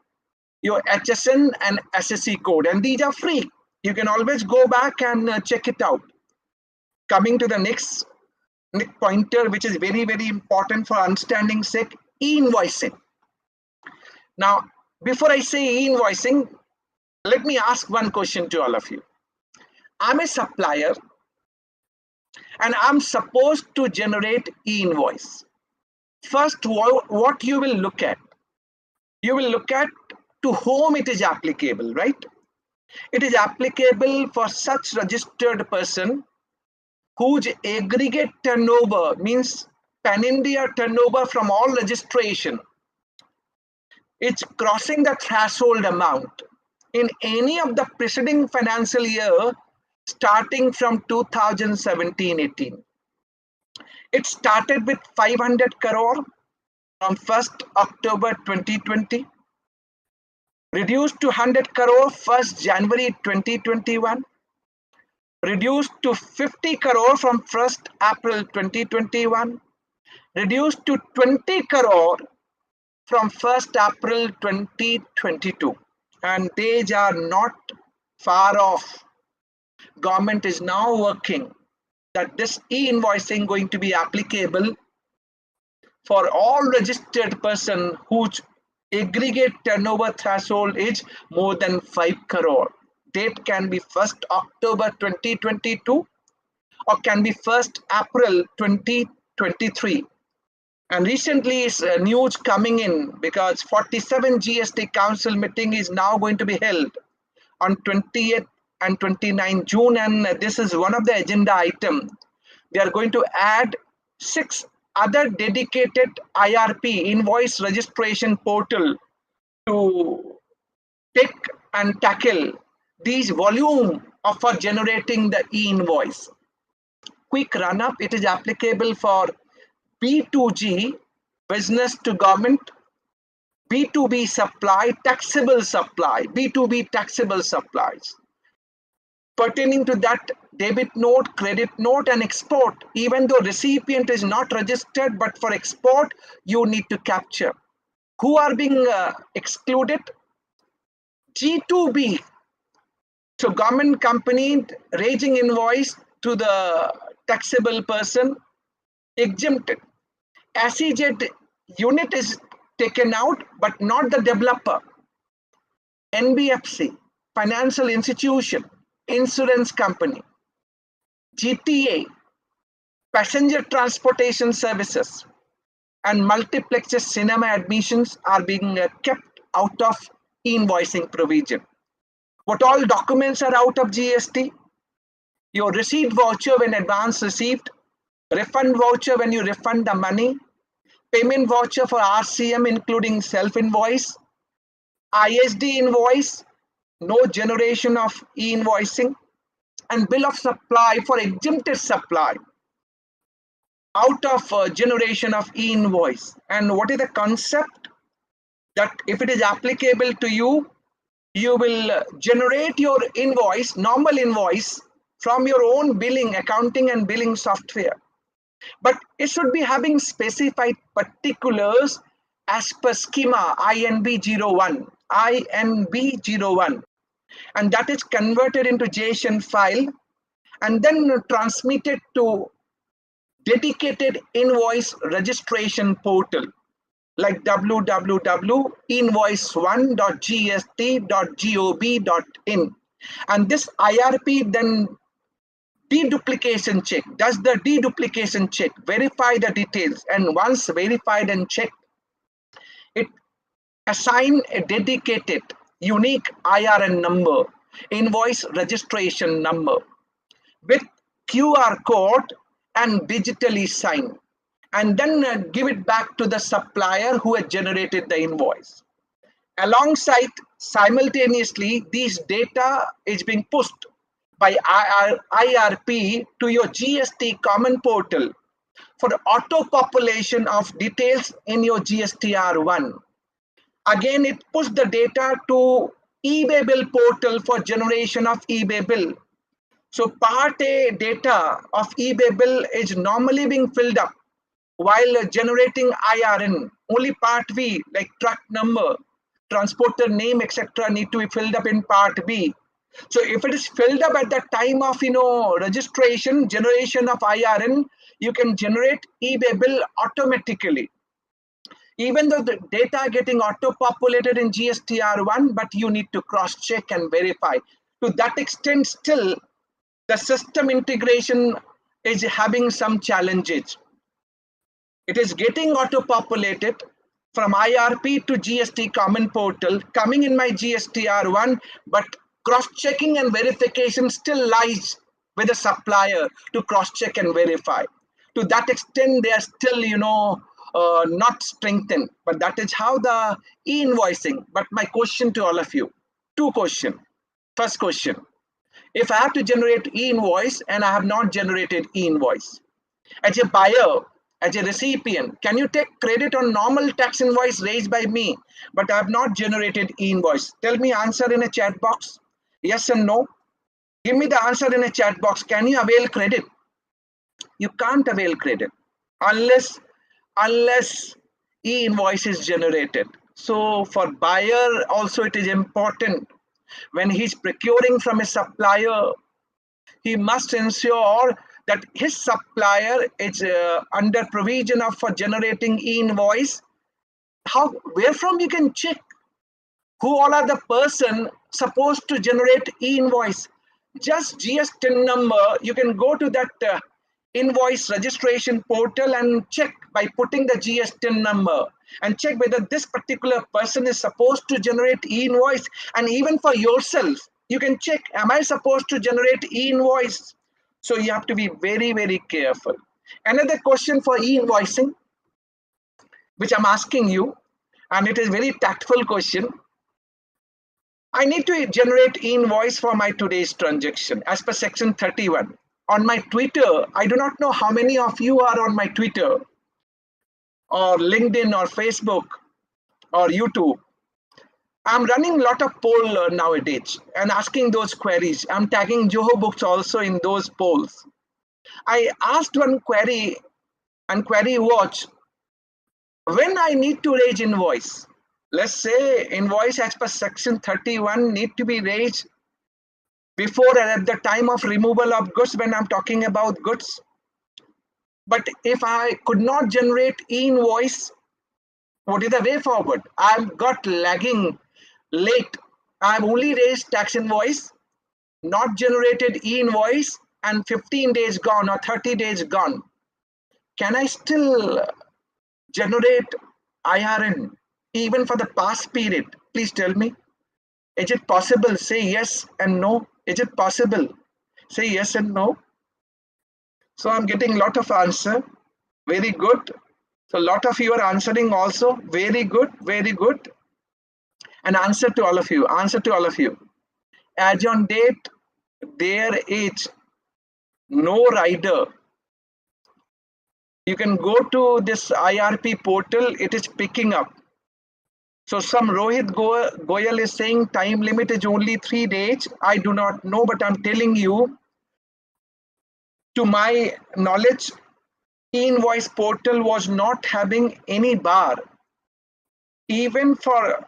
your HSN and SSC code, and these are free. You can always go back and check it out. Coming to the next pointer, which is very, very important for understanding sake, e-invoicing. Now, before I say e-invoicing, let me ask one question to all of you. I'm a supplier and I'm supposed to generate e-invoice. First, what you will look at? You will look at to whom it is applicable, right? It is applicable for such registered person whose aggregate turnover, means pan-India turnover from all registration, it's crossing the threshold amount in any of the preceding financial year starting from 2017-18. It started with 500 crore from 1st October 2020, reduced to 100 crore 1st January 2021, reduced to 50 crore from 1st April 2021, reduced to 20 crore from 1st April 2022. And these are not far off. Government is now working that this e-invoicing going to be applicable for all registered person whose aggregate turnover threshold is more than 5 crore. Date can be 1st October 2022 or can be 1st April 2023. And recently is news coming in because 47 GST Council meeting is now going to be held on 20th and 29 June, and this is one of the agenda item. They are going to add 6 other dedicated IRP, invoice registration portal, to take and tackle these volume of for generating the e-invoice. Quick run up, it is applicable for B2G, business to government, B2B supply, taxable supply, B2B taxable supplies. Pertaining to that, debit note, credit note, and export, even though recipient is not registered, but for export, you need to capture. Who are being excluded? G2B. So government company raising invoice to the taxable person, exempted. SEZ unit is taken out, but not the developer. NBFC, financial institution, insurance company, GTA, passenger transportation services and multiplexes cinema admissions are being kept out of e-invoicing provision. What all documents are out of GST? Your receipt voucher when advance received, refund voucher when you refund the money, payment voucher for RCM including self-invoice, ISD invoice, no generation of e-invoicing, and bill of supply for exempted supply out of generation of e-invoice. And what is the concept? That if it is applicable to you, you will generate your invoice, normal invoice, from your own billing, accounting and billing software. But it should be having specified particulars as per schema INB01, and that is converted into JSON file and then transmitted to dedicated invoice registration portal like www.invoice1.gst.gov.in, and this IRP then deduplication check, does the deduplication check, verify the details, and once verified and checked, it assign a dedicated unique IRN number, invoice registration number, with QR code and digitally sign, and then give it back to the supplier who had generated the invoice. Alongside, simultaneously, these data is being pushed by IRP to your GST common portal for the auto population of details in your GSTR1. Again, it pushed the data to eBay bill portal for generation of eBay bill. So part A data of eBay bill is normally being filled up while generating IRN. Only part B, like truck number, transporter name, etc., need to be filled up in part B. So if it is filled up at the time of registration, generation of IRN, you can generate eBay bill automatically. Even though the data getting auto-populated in GSTR1, but you need to cross-check and verify. To that extent, still, the system integration is having some challenges. It is getting auto-populated from IRP to GST common portal, coming in my GSTR1, but cross-checking and verification still lies with the supplier to cross-check and verify. To that extent, they are still, not strengthened. But that is how the e-invoicing. But my question to all of you, two questions. First question, if I have to generate e-invoice and I have not generated e-invoice, as a buyer, as a recipient, can you take credit on normal tax invoice raised by me, but I have not generated e-invoice? Tell me answer in a chat box. Yes and no. Give me the answer in a chat box. Can you avail credit? You can't avail credit unless e-invoice is generated. So for buyer also it is important, when he's procuring from a supplier, he must ensure that his supplier is under provision of for generating e-invoice. Where from you can check who all are the person supposed to generate e-invoice? Just GST number, you can go to that invoice registration portal and check by putting the GST number and check whether this particular person is supposed to generate e-invoice. And even for yourself, you can check, am I supposed to generate e-invoice? So you have to be very, very careful. Another question for e-invoicing, which I'm asking you, and it is a very tactful question. I need to generate e-invoice for my today's transaction as per section 31. On my Twitter, I do not know how many of you are on my Twitter or LinkedIn or Facebook or YouTube. I'm running a lot of poll nowadays and asking those queries. I'm tagging Joho Books also in those polls. I asked one query and query watch, when I need to raise invoice, let's say invoice as per section 31 need to be raised before and at the time of removal of goods when I'm talking about goods. But if I could not generate e-invoice, what is the way forward? I've got lagging late. I've only raised tax invoice, not generated e-invoice, and 15 days gone or 30 days gone. can I still generate IRN even for the past period? Please tell me. Is it possible? Say yes and no. Is it possible? Say yes and no. So I'm getting a lot of answer. Very good. So a lot of you are answering also. Very good. Very good. And answer to all of you. Answer to all of you. As on date, there is no rider. You can go to this IRP portal. It is picking up. So some Rohit Goyal is saying time limit is only 3 days. I do not know, but I'm telling you, to my knowledge, e-invoice portal was not having any bar. Even for,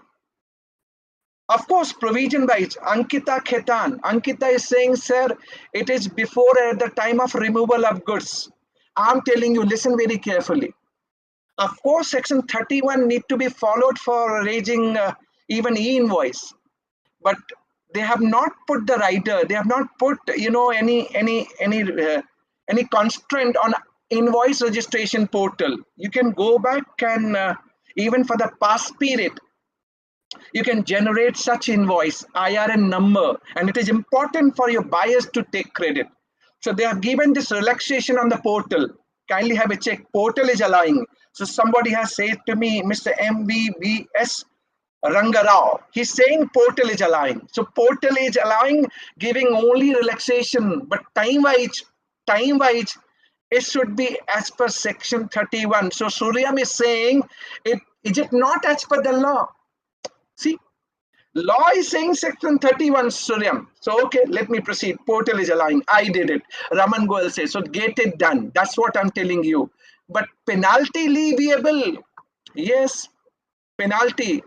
of course, provision wise, Ankita Khetan. Ankita is saying, sir, it is before at the time of removal of goods. I'm telling you, listen very carefully. Of course, section 31 need to be followed for raising even e-invoice, but they have not put the rider. They have not put any constraint on invoice registration portal. You can go back and even for the past period, you can generate such invoice IRN number, and it is important for your buyers to take credit. So they have given this relaxation on the portal. Kindly have a check. Portal is allowing. So somebody has said to me, Mr. MVVS Rangarao, he's saying portal is allowing. So portal is allowing, giving only relaxation, but time-wise, it should be as per section 31. So Suryam is saying, is it not as per the law? See, law is saying section 31, Suryam. So, okay, let me proceed. Portal is allowing. I did it. Raman Goel says, so get it done. That's what I'm telling you. But penalty leviable. Yes, penalty.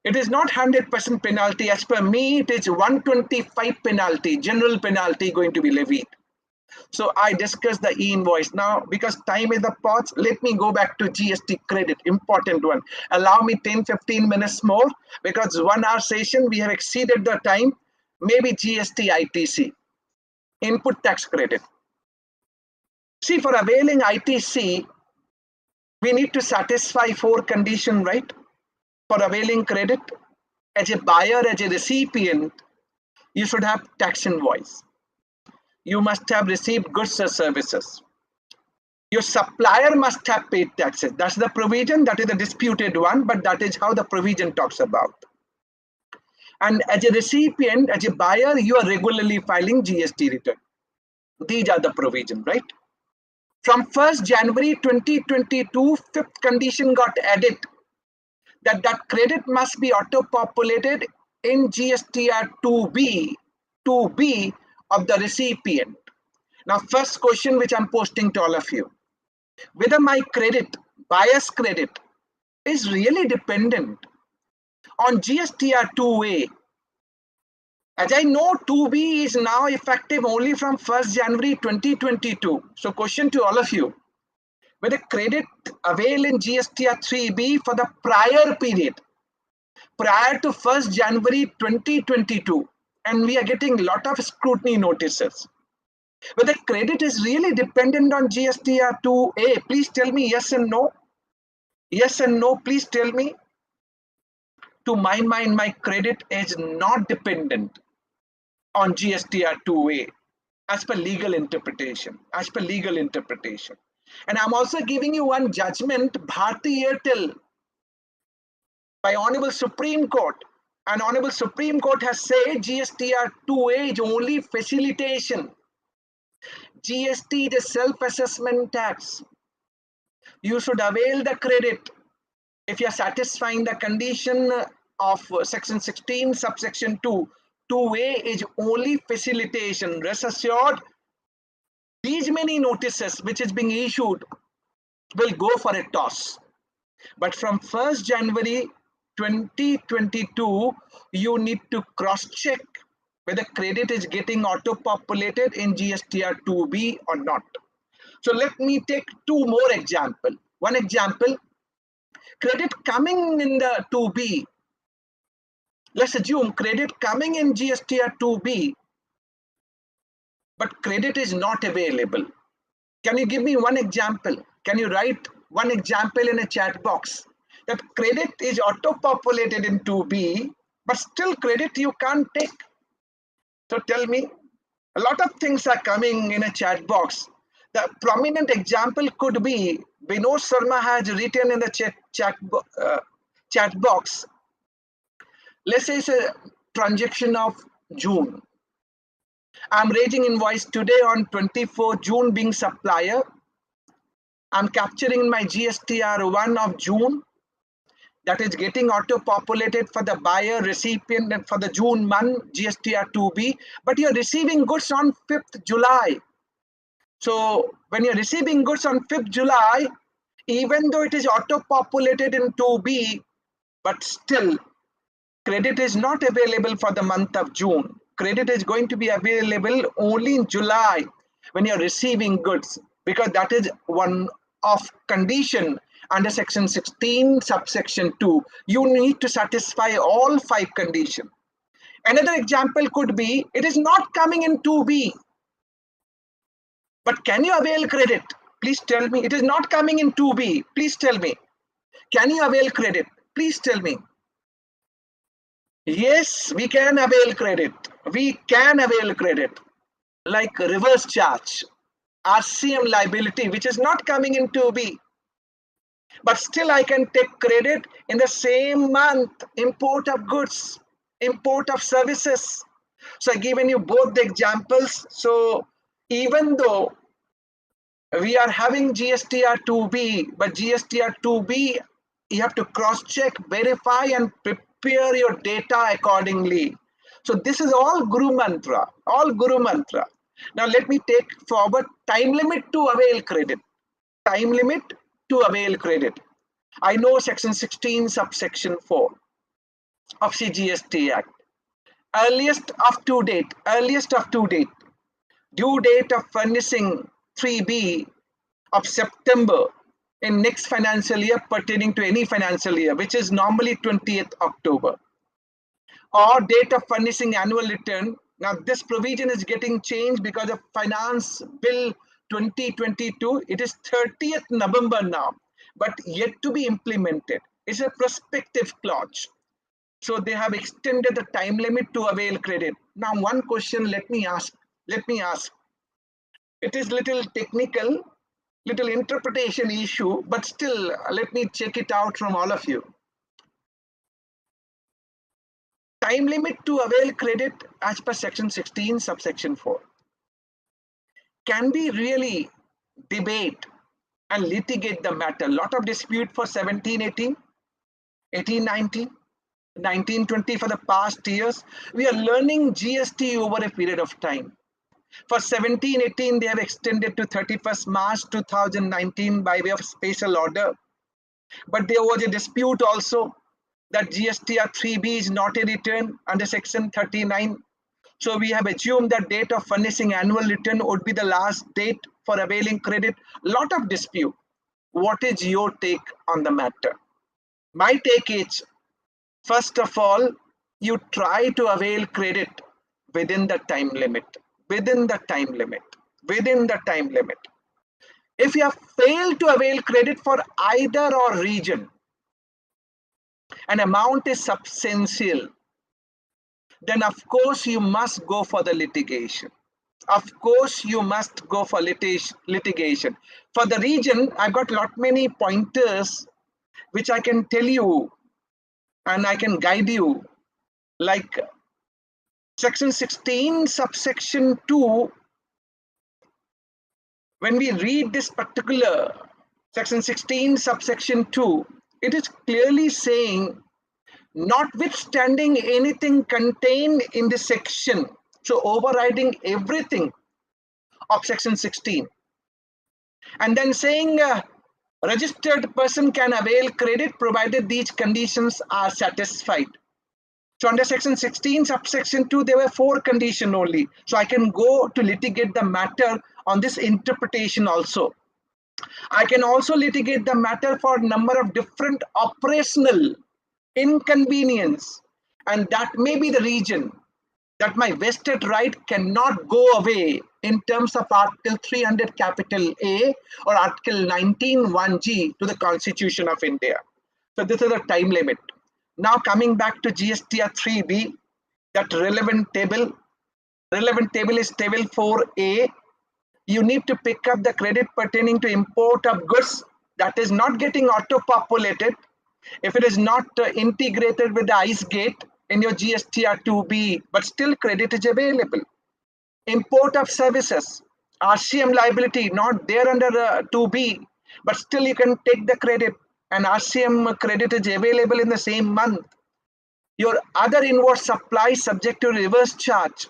It is not 100% penalty. As per me, it is 125 penalty, general penalty going to be levied. So I discussed the e-invoice. Now, because time is the pause, let me go back to GST credit, important one. Allow me 10-15 minutes more, because 1 hour session, we have exceeded the time. Maybe GST ITC, input tax credit. See, for availing ITC, we need to satisfy 4 conditions, right? For availing credit, as a buyer, as a recipient, you should have tax invoice. You must have received goods or services. Your supplier must have paid taxes. That's the provision. That is the disputed one, but that is how the provision talks about. And as a recipient, as a buyer, you are regularly filing GST return. These are the provision, right? From 1st January 2022, 5th condition got added, that credit must be auto-populated in GSTR 2B of the recipient. Now, first question which I'm posting to all of you, whether my credit, buyer's credit, is really dependent on GSTR 2A. As I know, 2B is now effective only from 1st January 2022. So question to all of you, whether credit avail in GSTR 3B for the prior period, prior to 1st January 2022, and we are getting a lot of scrutiny notices. Whether credit is really dependent on GSTR 2A, please tell me yes and no. Yes and no, please tell me. To my mind, my credit is not dependent on GSTR 2A as per legal interpretation. And I'm also giving you one judgment, Bharti Airtel, by Honorable Supreme Court. And Honorable Supreme Court has said GSTR 2A is only facilitation. GST is a self-assessment tax. You should avail the credit if you are satisfying the condition of section 16, subsection 2. 2A is only facilitation. Rest assured, these many notices which is being issued will go for a toss. But from 1st January 2022, you need to cross-check whether credit is getting auto-populated in GSTR 2B or not. So let me take 2 more examples. One example, credit coming in the 2B. Let's assume credit coming in GSTR 2B, but credit is not available. Can you give me one example? Can you write one example in a chat box that credit is auto-populated in 2B, but still credit you can't take? So tell me, a lot of things are coming in a chat box. The prominent example could be Vinod Sharma has written in the chat box. Let's say it's a transaction of June. I'm raising invoice today on 24 June being supplier. I'm capturing my GSTR1 of June. That is getting auto-populated for the buyer recipient for the June month GSTR2B, but you're receiving goods on 5th July. So when you're receiving goods on 5th July, even though it is auto-populated in 2B, but still credit is not available for the month of June. Credit is going to be available only in July when you're receiving goods, because that is one of condition under section 16 subsection 2. You need to satisfy all 5 conditions. Another example could be it is not coming in 2B, but can you avail credit? Please tell me. It is not coming in 2B. Please tell me. Can you avail credit? Please tell me. Yes, we can avail credit. We can avail credit. Like reverse charge, RCM liability, which is not coming in 2B. But still I can take credit in the same month, import of goods, import of services. So I've given you both the examples. So even though we are having GSTR2B, but GSTR2B, you have to cross-check, verify, and prepare your data accordingly. So this is all Guru Mantra, all Guru Mantra. Now let me take forward time limit to avail credit. Time limit to avail credit. I know section 16 subsection 4 of CGST Act. Earliest of due date, due date of furnishing 3B of September in next financial year pertaining to any financial year, which is normally 20th October. Or date of furnishing annual return. Now this provision is getting changed because of Finance Bill 2022. It is 30th November now, but yet to be implemented. It's a prospective clause. So they have extended the time limit to avail credit. Now one question let me ask. It is little technical, little interpretation issue, but still let me check it out from all of you. Time limit to avail credit as per section 16 subsection 4. Can we really debate and litigate the matter? Lot of dispute for 17-18, 18-19, 19-20 for the past years. We are learning GST over a period of time. For 17-18, they have extended to 31st March 2019 by way of special order. But there was a dispute also that GSTR 3B is not a return under section 39. So we have assumed that date of furnishing annual return would be the last date for availing credit. Lot of dispute. What is your take on the matter? My take is, first of all, you try to avail credit within the time limit. Within the time limit. If you have failed to avail credit for either or region, an amount is substantial, then of course you must go for the litigation. Of course you must go for litigation. For the region, I've got many pointers which I can tell you and I can guide you. Like section 16 subsection 2, when we read this particular section 16 subsection 2, it is clearly saying, notwithstanding anything contained in this section, so overriding everything of section 16, and then saying registered person can avail credit provided these conditions are satisfied. So under section 16 subsection 2, there were 4 conditions only. So I can go to litigate the matter on this interpretation also. I can also litigate the matter for a number of different operational inconvenience, and that may be the region. that my vested right cannot go away in terms of Article 300 capital A or Article 19(1)(g) to the Constitution of India. So this is a time limit. Now coming back to GSTR 3B, that relevant table is table 4A. You need to pick up the credit pertaining to import of goods that is not getting auto-populated. If it is not integrated with the ICE gate in your GSTR 2B, but still credit is available. Import of services, RCM liability not there under 2B, but still you can take the credit and RCM credit is available in the same month. Your other inward supply subject to reverse charge,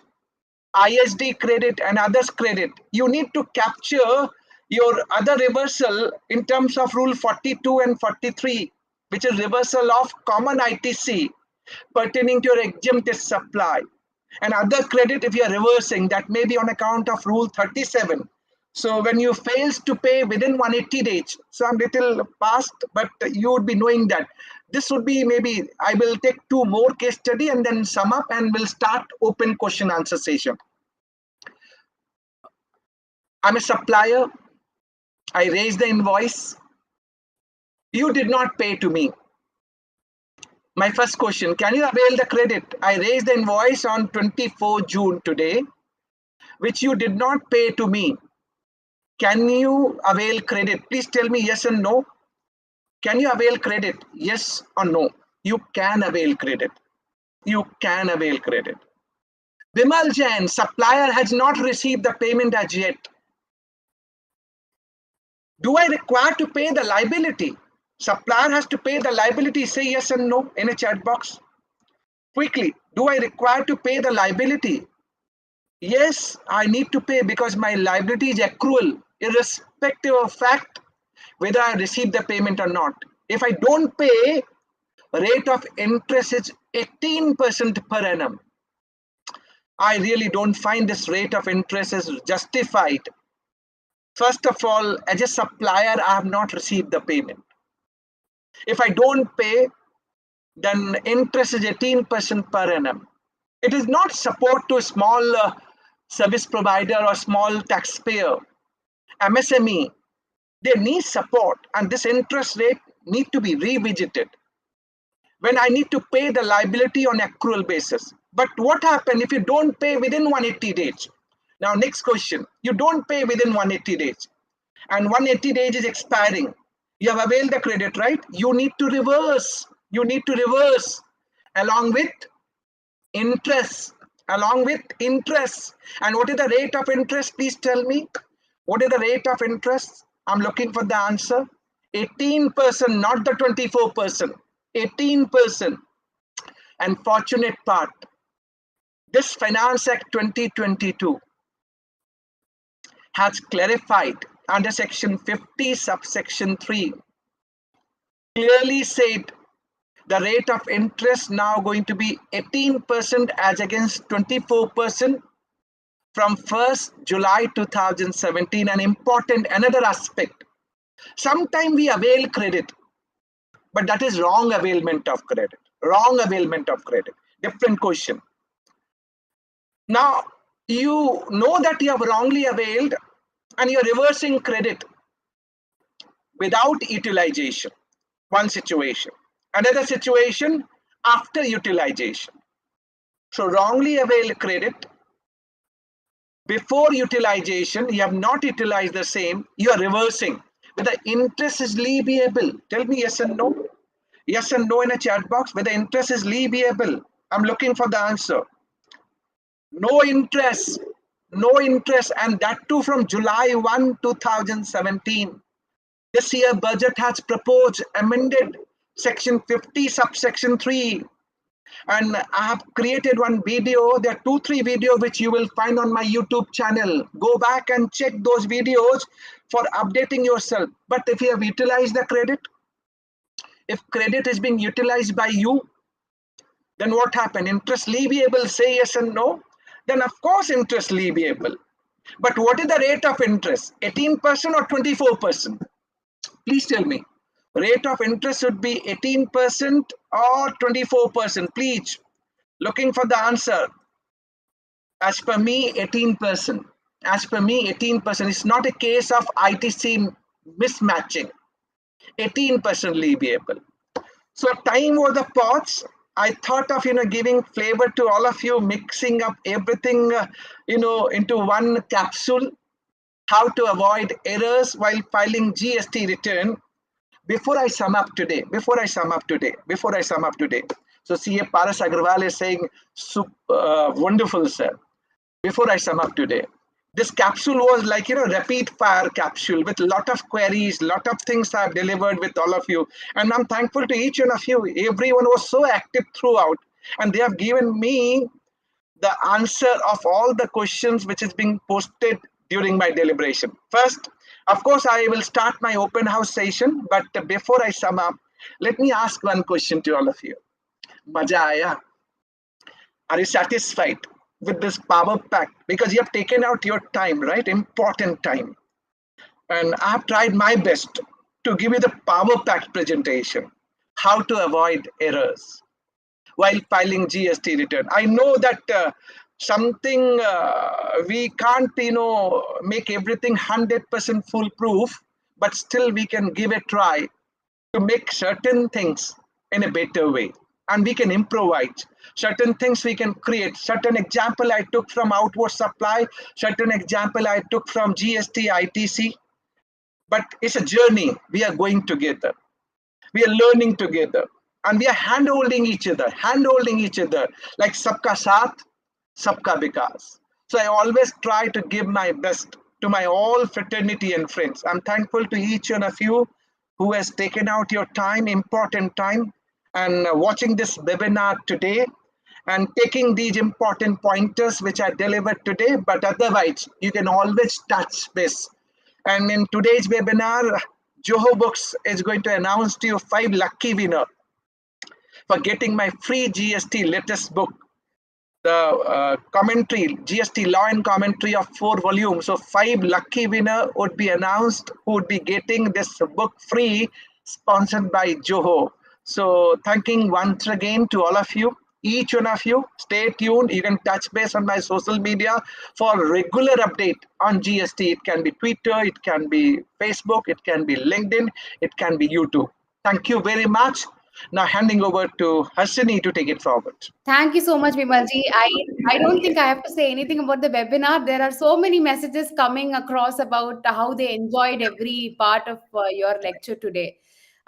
ISD credit and others credit. You need to capture your other reversal in terms of Rule 42 and 43, which is reversal of common ITC pertaining to your exempted supply. And other credit, if you are reversing, that may be on account of Rule 37. So when you fails to pay within 180 days, so I'm little past, but you would be knowing that. This would be maybe, I will take 2 more case study and then sum up and we'll start open question answer session. I'm a supplier. I raised the invoice. You did not pay to me. My first question, can you avail the credit? I raised the invoice on 24 June today, which you did not pay to me. Can you avail credit? Please tell me yes and no. Can you avail credit? Yes or no? You can avail credit. You can avail credit. Bimal Jain, supplier has not received the payment as yet. Do I require to pay the liability? Supplier has to pay the liability. Say yes and no in a chat box. Quickly, do I require to pay the liability? Yes, I need to pay because my liability is accrual, irrespective of fact whether I receive the payment or not. If I don't pay, rate of interest is 18% per annum. I really don't find this rate of interest is justified. First of all, as a supplier, I have not received the payment. If I don't pay, then interest is 18% per annum. It is not support to a small service provider or small taxpayer. MSME, they need support and this interest rate need to be revisited when I need to pay the liability on accrual basis. But what happens if you don't pay within 180 days? Now next question, you don't pay within 180 days and 180 days is expiring. You have availed the credit, right? You need to reverse. You need to reverse along with interest. Along with interest. And what is the rate of interest? Please tell me. What is the rate of interest? I'm looking for the answer. 18%, not the 24%. 18%. And fortunate part, this Finance Act 2022 has clarified under section 50 subsection 3 clearly said the rate of interest now going to be 18% as against 24% from 1st July 2017. An important another aspect, sometimes we avail credit, but that is wrong availment of credit. Wrong availment of credit. Different question. Now you know that you have wrongly availed and you are reversing credit without utilization. One situation. Another situation, after utilization. So wrongly availed credit before utilization, you have not utilized the same, you are reversing. Whether interest is leviable. Tell me yes and no. Yes and no in a chat box. Whether interest is leviable. I'm looking for the answer. No interest. No interest, and that too from July 1, 2017. This year budget has proposed amended section 50 subsection 3, and I have created one video. There are 2-3 videos which you will find on my YouTube channel. Go back and check those videos for updating yourself. But if you have utilized the credit, if credit is being utilized by you, then what happened? Interest leviable, say yes and no. Then of course interest leviable. But what is the rate of interest? 18% or 24%? Please tell me. Rate of interest should be 18% or 24%. Please. Looking for the answer. As per me, 18%. As per me, 18%. It's not a case of ITC mismatching. 18% leviable. So time over the pots. I thought of giving flavor to all of you, mixing up everything into one capsule. How to avoid errors while filing GST return. Before I sum up today. So CA Paras Agrawal is saying, wonderful, sir. Before I sum up today, this capsule was like rapid fire capsule with a lot of queries, lot of things I've delivered with all of you, and I'm thankful to each one of you. Everyone was so active throughout, and they have given me the answer of all the questions which is being posted during my deliberation. First, of course, I will start my open house session, but before I sum up, let me ask one question to all of you. Maja aaya? Are you satisfied with this power pack? Because you have taken out your time, right? Important time. And I have tried my best to give you the power pack presentation. How to avoid errors while filing GST return. I know that something we can't, make everything 100% foolproof, but still we can give a try to make certain things in a better way. And we can improvise. Certain things we can create. Certain example I took from outward supply. Certain example I took from GST ITC. But it's a journey. We are going together. We are learning together. And we are hand-holding each other. Like sabka saath, sabka vikas. So I always try to give my best to my all fraternity and friends. I'm thankful to each one of you who has taken out your time, important time, and watching this webinar today and taking these important pointers which I delivered today. But otherwise, you can always touch base. And in today's webinar, Joho Books is going to announce to you 5 lucky winners for getting my free GST latest book, the commentary, GST Law and Commentary of 4 volumes. So 5 lucky winner would be announced who would be getting this book free, sponsored by Joho. So thanking once again to all of you, each one of you. Stay tuned. You can touch base on my social media for regular update on GST. It can be Twitter, it can be Facebook, it can be LinkedIn, it can be YouTube. Thank you very much. Now handing over to Hasini to take it forward. Thank you so much, Bimalji. I don't think I have to say anything about the webinar. There are so many messages coming across about how they enjoyed every part of your lecture today.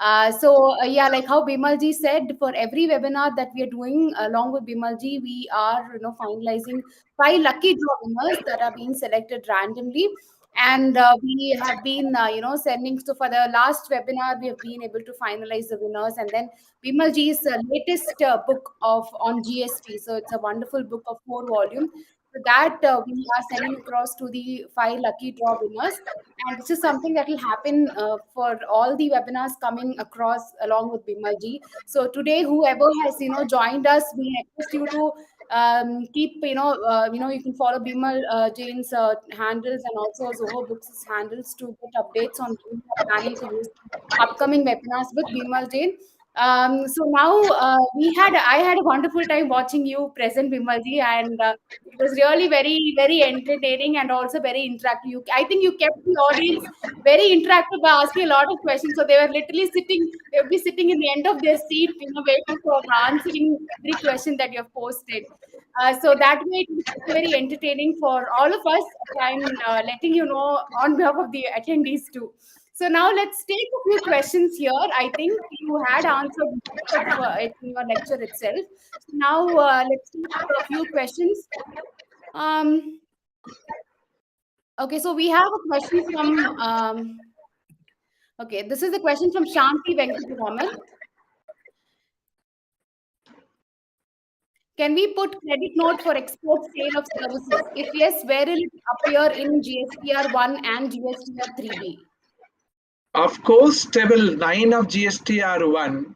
Yeah, like how Bimalji said, for every webinar that we are doing along with Bimalji, we are finalizing 5 lucky draw winners that are being selected randomly. And we have been sending. So for the last webinar, we have been able to finalize the winners, and then Bimalji's latest book on GST. So it's a wonderful book of 4 volumes. So that we are sending across to the 5 lucky draw winners. And this is something that will happen for all the webinars coming across along with Bimalji. So today, whoever has joined us, we request you to keep you can follow Bimal Jain's handles and also Zoho Books' handles to get updates on when we are planning to use upcoming webinars with Bimal Jain. So now I had a wonderful time watching you present, Bimalji, and it was really very, very entertaining and also very interactive. I think you kept the audience very interactive by asking a lot of questions. So they were literally they would be sitting in the end of their seat, waiting for answering every question that you have posted. So that way it was very entertaining for all of us. I'm letting you know on behalf of the attendees too. So now let's take a few questions here. I think you had answered most of it in your lecture itself. So now let's take a few questions. Okay, so we have a question from. Okay, this is a question from Shanti Venkataraman. Can we put credit note for export sale of services? If yes, where will it appear in GSTR 1 and GSTR 3B? Of course, table 9 of GSTR 1,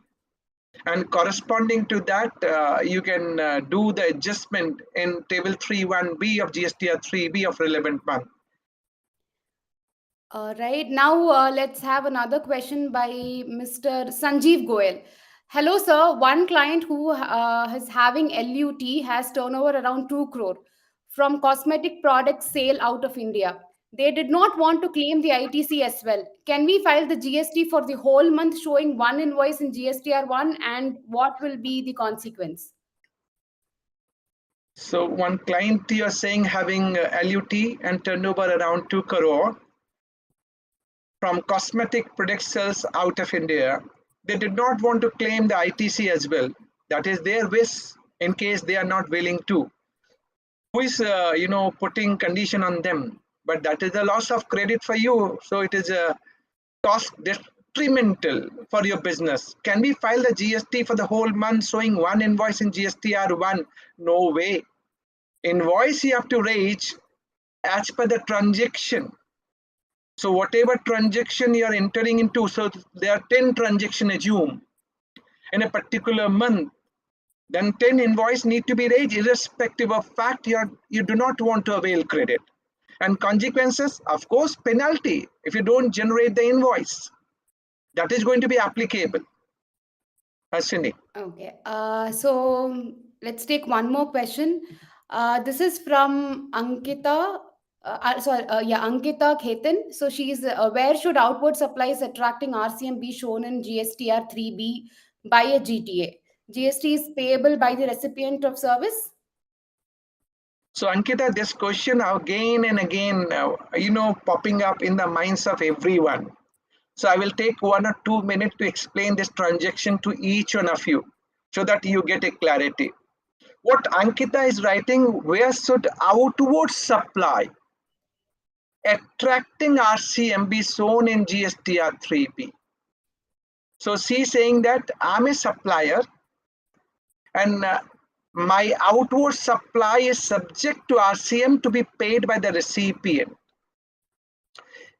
and corresponding to that, you can do the adjustment in table 3.1b of GSTR 3B of relevant one. Right. Now, let's have another question by Mr. Sanjeev Goel. Hello, sir. One client who is having LUT has turnover around 2 crore. from cosmetic product sale out of India. They did not want to claim the ITC as well. Can we file the GST for the whole month showing one invoice in GSTR1, and what will be the consequence? So one client you're saying having LUT and turnover around 2 crore from cosmetic product sales out of India. They did not want to claim the ITC as well. That is their wish in case they are not willing to. Who is putting condition on them? But that is a loss of credit for you. So it is a cost detrimental for your business. Can we file the GST for the whole month showing one invoice in GSTR1? No way. Invoice you have to raise as per the transaction. So whatever transaction you are entering into, so there are 10 transactions assume in a particular month, then 10 invoice need to be raised irrespective of fact you do not want to avail credit. And consequences, of course, penalty if you don't generate the invoice. That is going to be applicable. Ashwini. Okay. So let's take one more question. This is from Ankita. Ankita Khetan. So she's where should outward supplies attracting RCM be shown in GSTR 3B by a GTA? GST is payable by the recipient of service. So Ankita, this question again and again, popping up in the minds of everyone. So I will take 1 or 2 minutes to explain this transaction to each one of you so that you get a clarity. What Ankita is writing, where should outward supply attracting RCM be shown in GSTR 3B? So she's saying that I'm a supplier and my outward supply is subject to RCM to be paid by the recipient.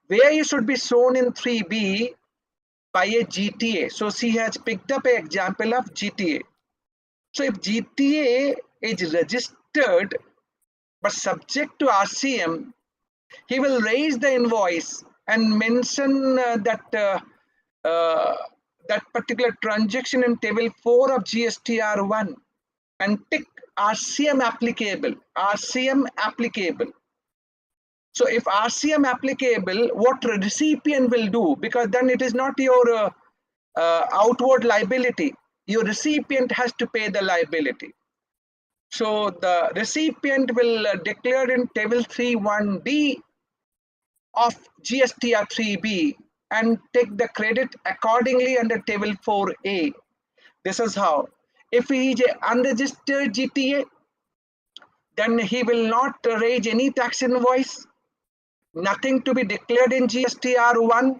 Where you should be shown in 3B by a GTA. So she has picked up an example of GTA. So if GTA is registered but subject to RCM, he will raise the invoice and mention that particular transaction in table 4 of GSTR1 and tick RCM applicable. RCM applicable. So if RCM applicable, what recipient will do? Because then it is not your outward liability. Your recipient has to pay the liability. So the recipient will declare in table 3.1d of GSTR 3B and take the credit accordingly under table 4A. This is how. If he is an unregistered GTA, then he will not raise any tax invoice, nothing to be declared in GSTR1.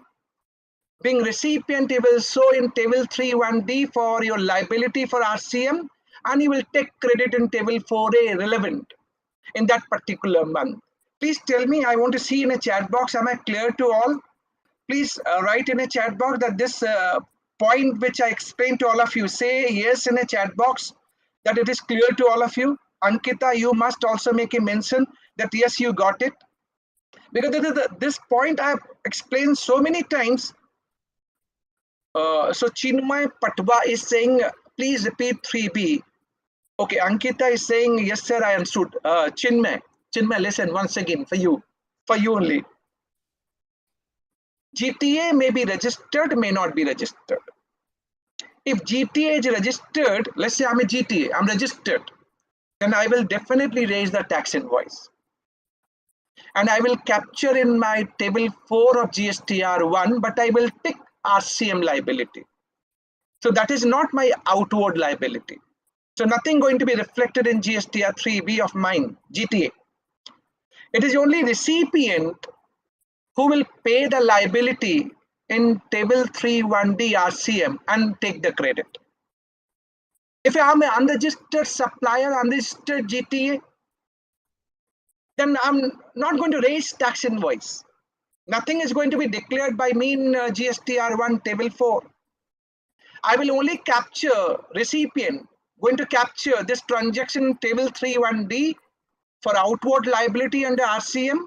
Being recipient, he will show in table 3.1d for your liability for RCM, and he will take credit in table 4A relevant in that particular month. Please tell me, I want to see in a chat box, am I clear to all? Please write in a chat box that this point which I explained to all of you, say yes in a chat box that it is clear to all of you. Ankita, you must also make a mention that yes, you got it. Because this point I have explained so many times. So Chinmay Patwa is saying, please repeat 3B. Okay, Ankita is saying, yes, sir, I understood. Chinmay, listen once again for you only. GTA may be registered, may not be registered. If GTA is registered, let's say I'm a GTA, I'm registered, then I will definitely raise the tax invoice. And I will capture in my table 4 of GSTR1, but I will tick RCM liability. So that is not my outward liability. So nothing going to be reflected in GSTR 3B of mine, GTA. It is only recipient who will pay the liability in table 3.1d RCM and take the credit. If I am an unregistered supplier, unregistered GTA, then I'm not going to raise tax invoice. Nothing is going to be declared by me in GSTR1 table 4. I will only capture recipient, going to capture this transaction in table 3.1d for outward liability under RCM.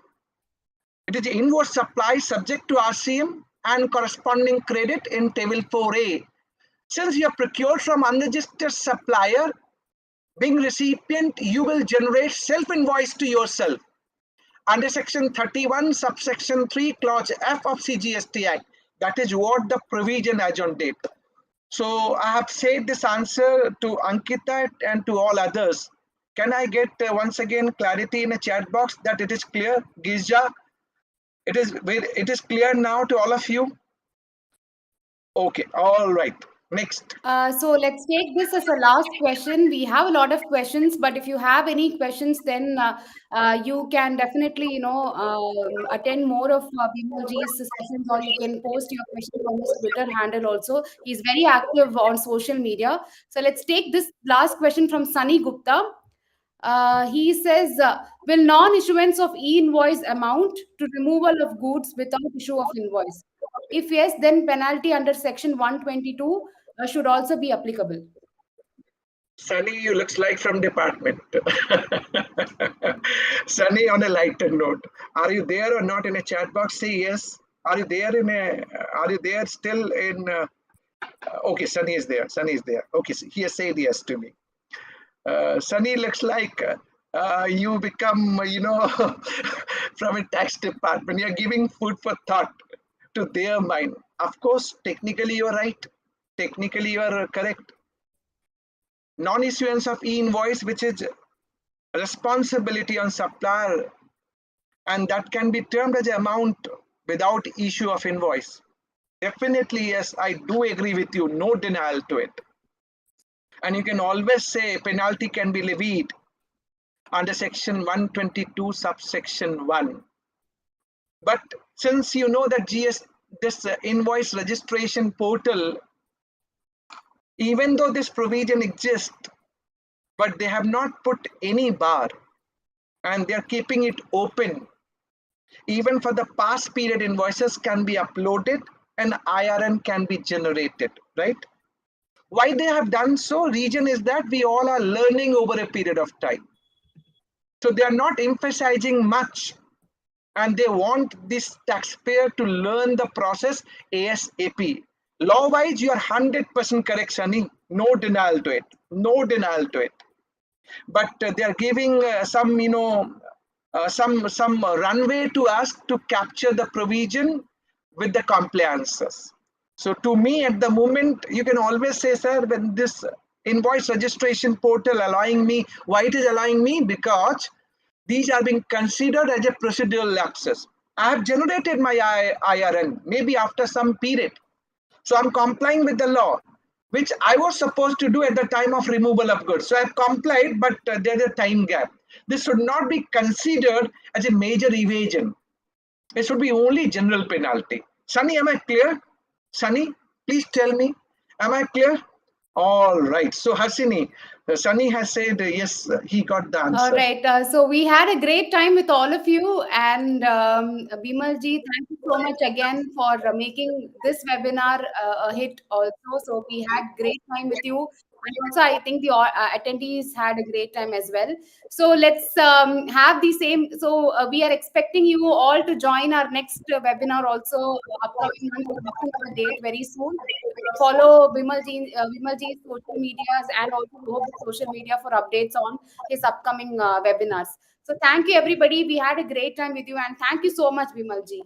It is inward supply subject to RCM and corresponding credit in table 4A. Since you have procured from unregistered supplier, Being recipient, you will generate self-invoice to yourself under section 31 subsection 3 clause F of CGST Act. That is what the provision as on date. So I have said this answer to Ankita and to all others. Can I get once again clarity in a chat box that it is clear? Gija, it is clear now to all of you? Okay, all right. Next. So let's take this as a last question. We have a lot of questions, but if you have any questions, then you can definitely, attend more of Bimal Ji's sessions, or you can post your questions on his Twitter handle also. He's very active on social media. So let's take this last question from Sunny Gupta. He says, will non-issuance of e-invoice amount to removal of goods without issue of invoice? If yes, then penalty under section 122 should also be applicable. Sunny, you looks like from department. Sunny, on a lighter note, are you there or not in a chat box? Say yes. Are you there are you there still in, okay, Sunny is there. Sunny is there. Okay, so he has said yes to me. Sunny looks like you become, from a tax department. You're giving food for thought to their mind. Of course, technically you're right. Technically you are correct. Non-issuance of e-invoice, which is responsibility on supplier, and that can be termed as amount without issue of invoice. Definitely, yes, I do agree with you. No denial to it. And you can always say penalty can be levied under section 122 subsection 1. But since you know that this invoice registration portal, even though this provision exists, but they have not put any bar and they're keeping it open. Even for the past period, invoices can be uploaded and IRN can be generated, right? Why they have done so? Reason is that we all are learning over a period of time. So they are not emphasizing much, and they want this taxpayer to learn the process ASAP. Law-wise, you are 100% correct, Sunny. No denial to it. No denial to it. But they are giving some runway to us to capture the provision with the compliances. So to me, at the moment, you can always say, sir, when this invoice registration portal allowing me, why it is allowing me? Because these are being considered as a procedural lapses. I have generated my IRN, maybe after some period. So I'm complying with the law, which I was supposed to do at the time of removal of goods. So I've complied, but there's a time gap. This should not be considered as a major evasion. It should be only general penalty. Sunny, am I clear? Sunny, please tell me, am I clear? All right. So Hasini, Sunny has said yes, he got the answer. All right. So we had a great time with all of you. And Bimal ji, thank you so much again for making this webinar a hit also. So we had great time with you. And also, I think the attendees had a great time as well. So let's have the same. So we are expecting you all to join our next webinar also upcoming month. We'll date very soon. Follow Bimal Ji's social medias and also go to social media for updates on his upcoming webinars. So thank you, everybody. We had a great time with you, and thank you so much, Bimal ji.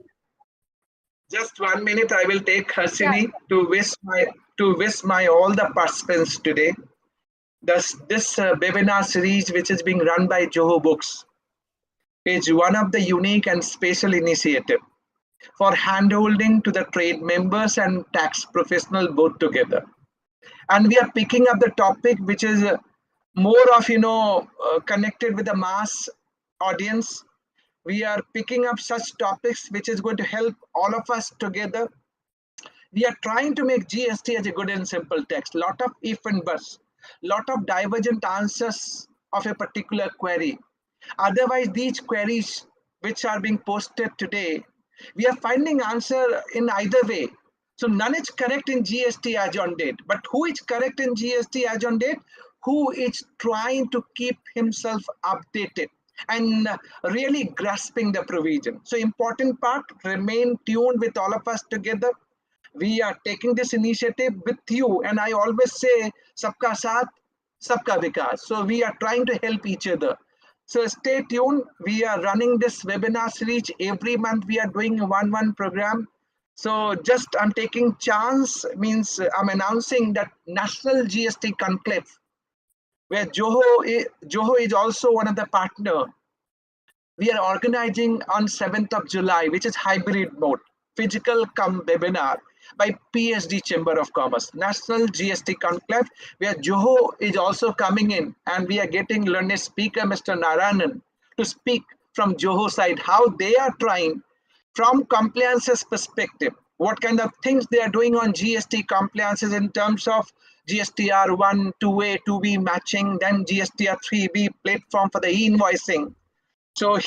Just 1 minute, I will take Hasini to wish my all the participants today. This webinar series, which is being run by Joho Books, is one of the unique and special initiative for handholding to the trade members and tax professional both together. And we are picking up the topic which is more of connected with the mass audience. We are picking up such topics which is going to help all of us together. We are trying to make GST as a good and simple text. Lot of if and buts, lot of divergent answers of a particular query. Otherwise, these queries which are being posted today, we are finding answer in either way. So none is correct in GST as on date. But who is correct in GST as on date? Who is trying to keep himself updated and really grasping the provision. So important part, remain tuned with all of us together. We are taking this initiative with you. And I always say, sabka saath, Sabka Vikas. So we are trying to help each other. So stay tuned. We are running this webinar series every month. We are doing a 1-1 program. So just I'm taking chance, means I'm announcing that National GST Conclave, where Joho is also one of the partner. We are organizing on 7th of July, which is hybrid mode, physical come webinar by PSD Chamber of Commerce, National GST Conclave, where Joho is also coming in, and we are getting learned speaker Mr. Narayanan to speak from Joho side, how they are trying from compliances perspective, what kind of things they are doing on GST compliances in terms of GSTR 1, 2A, 2B matching, then GSTR 3B platform for the e-invoicing. So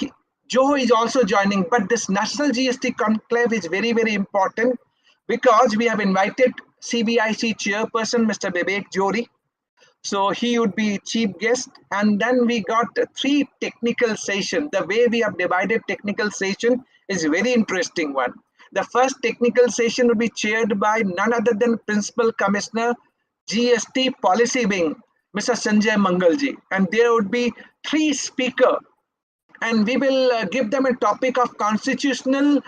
Joho is also joining, but this National GST Conclave is very, very important because we have invited CBIC chairperson, Mr. Vivek Jori. So he would be chief guest. And then we got 3 technical sessions. The way we have divided technical session is a very interesting one. The first technical session would be chaired by none other than Principal Commissioner, GST Policy Wing, Mr. Sanjay Mangalji. And there would be 3 speakers, and we will give them a topic of constitutional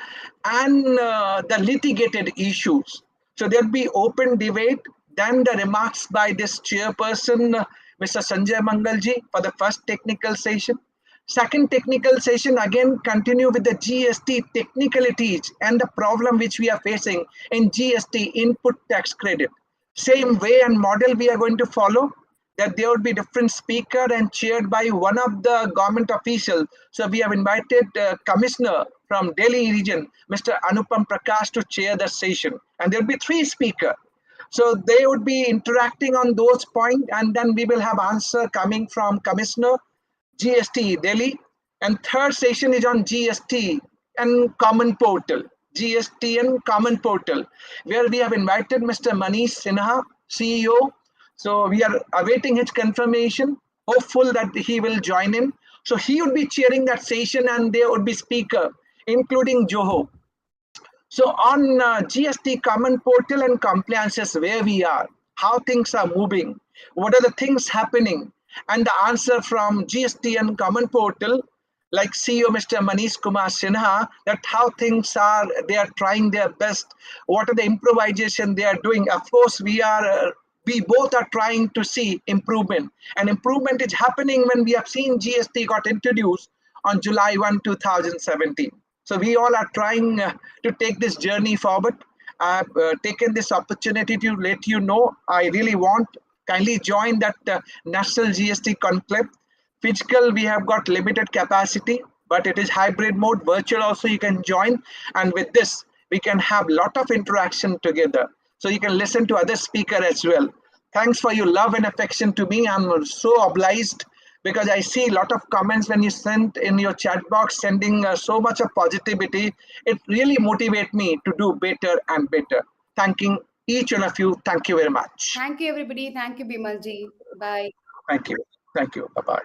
and the litigated issues. So there'll be open debate, then the remarks by this chairperson, Mr. Sanjay Mangalji, for the first technical session. Second technical session, again continue with the GST technicalities and the problem which we are facing in GST input tax credit. Same way and model we are going to follow, that there would be different speaker and chaired by one of the government officials. So we have invited Commissioner from Delhi region, Mr. Anupam Prakash, to chair the session. And there will be 3 speakers. So they would be interacting on those points, and then we will have answer coming from Commissioner, GST Delhi. And third session is on GST and Common Portal. GST and Common Portal, where we have invited Mr. Manish Sinha, CEO. So we are awaiting his confirmation, hopeful that he will join in. So he would be chairing that session, and there would be speaker, including Joho. So on GST Common Portal and compliances, where we are, how things are moving, what are the things happening, and the answer from GST and Common Portal, like CEO Mr. Manish Kumar Sinha, that how things are, they are trying their best, what are the improvisation they are doing. Of course, we both are trying to see improvement, and improvement is happening when we have seen GST got introduced on July 1, 2017. So we all are trying to take this journey forward. I've taken this opportunity to let you know, I really want, kindly join that National GST Conclave. Physical, we have got limited capacity, but it is hybrid mode, virtual also you can join. And with this, we can have a lot of interaction together. So you can listen to other speakers as well. Thanks for your love and affection to me. I'm so obliged because I see a lot of comments when you send in your chat box, sending so much of positivity. It really motivates me to do better and better. Thanking each one of you. Thank you very much. Thank you, everybody. Thank you, Bimal Ji. Bye. Thank you. Thank you. Bye-bye.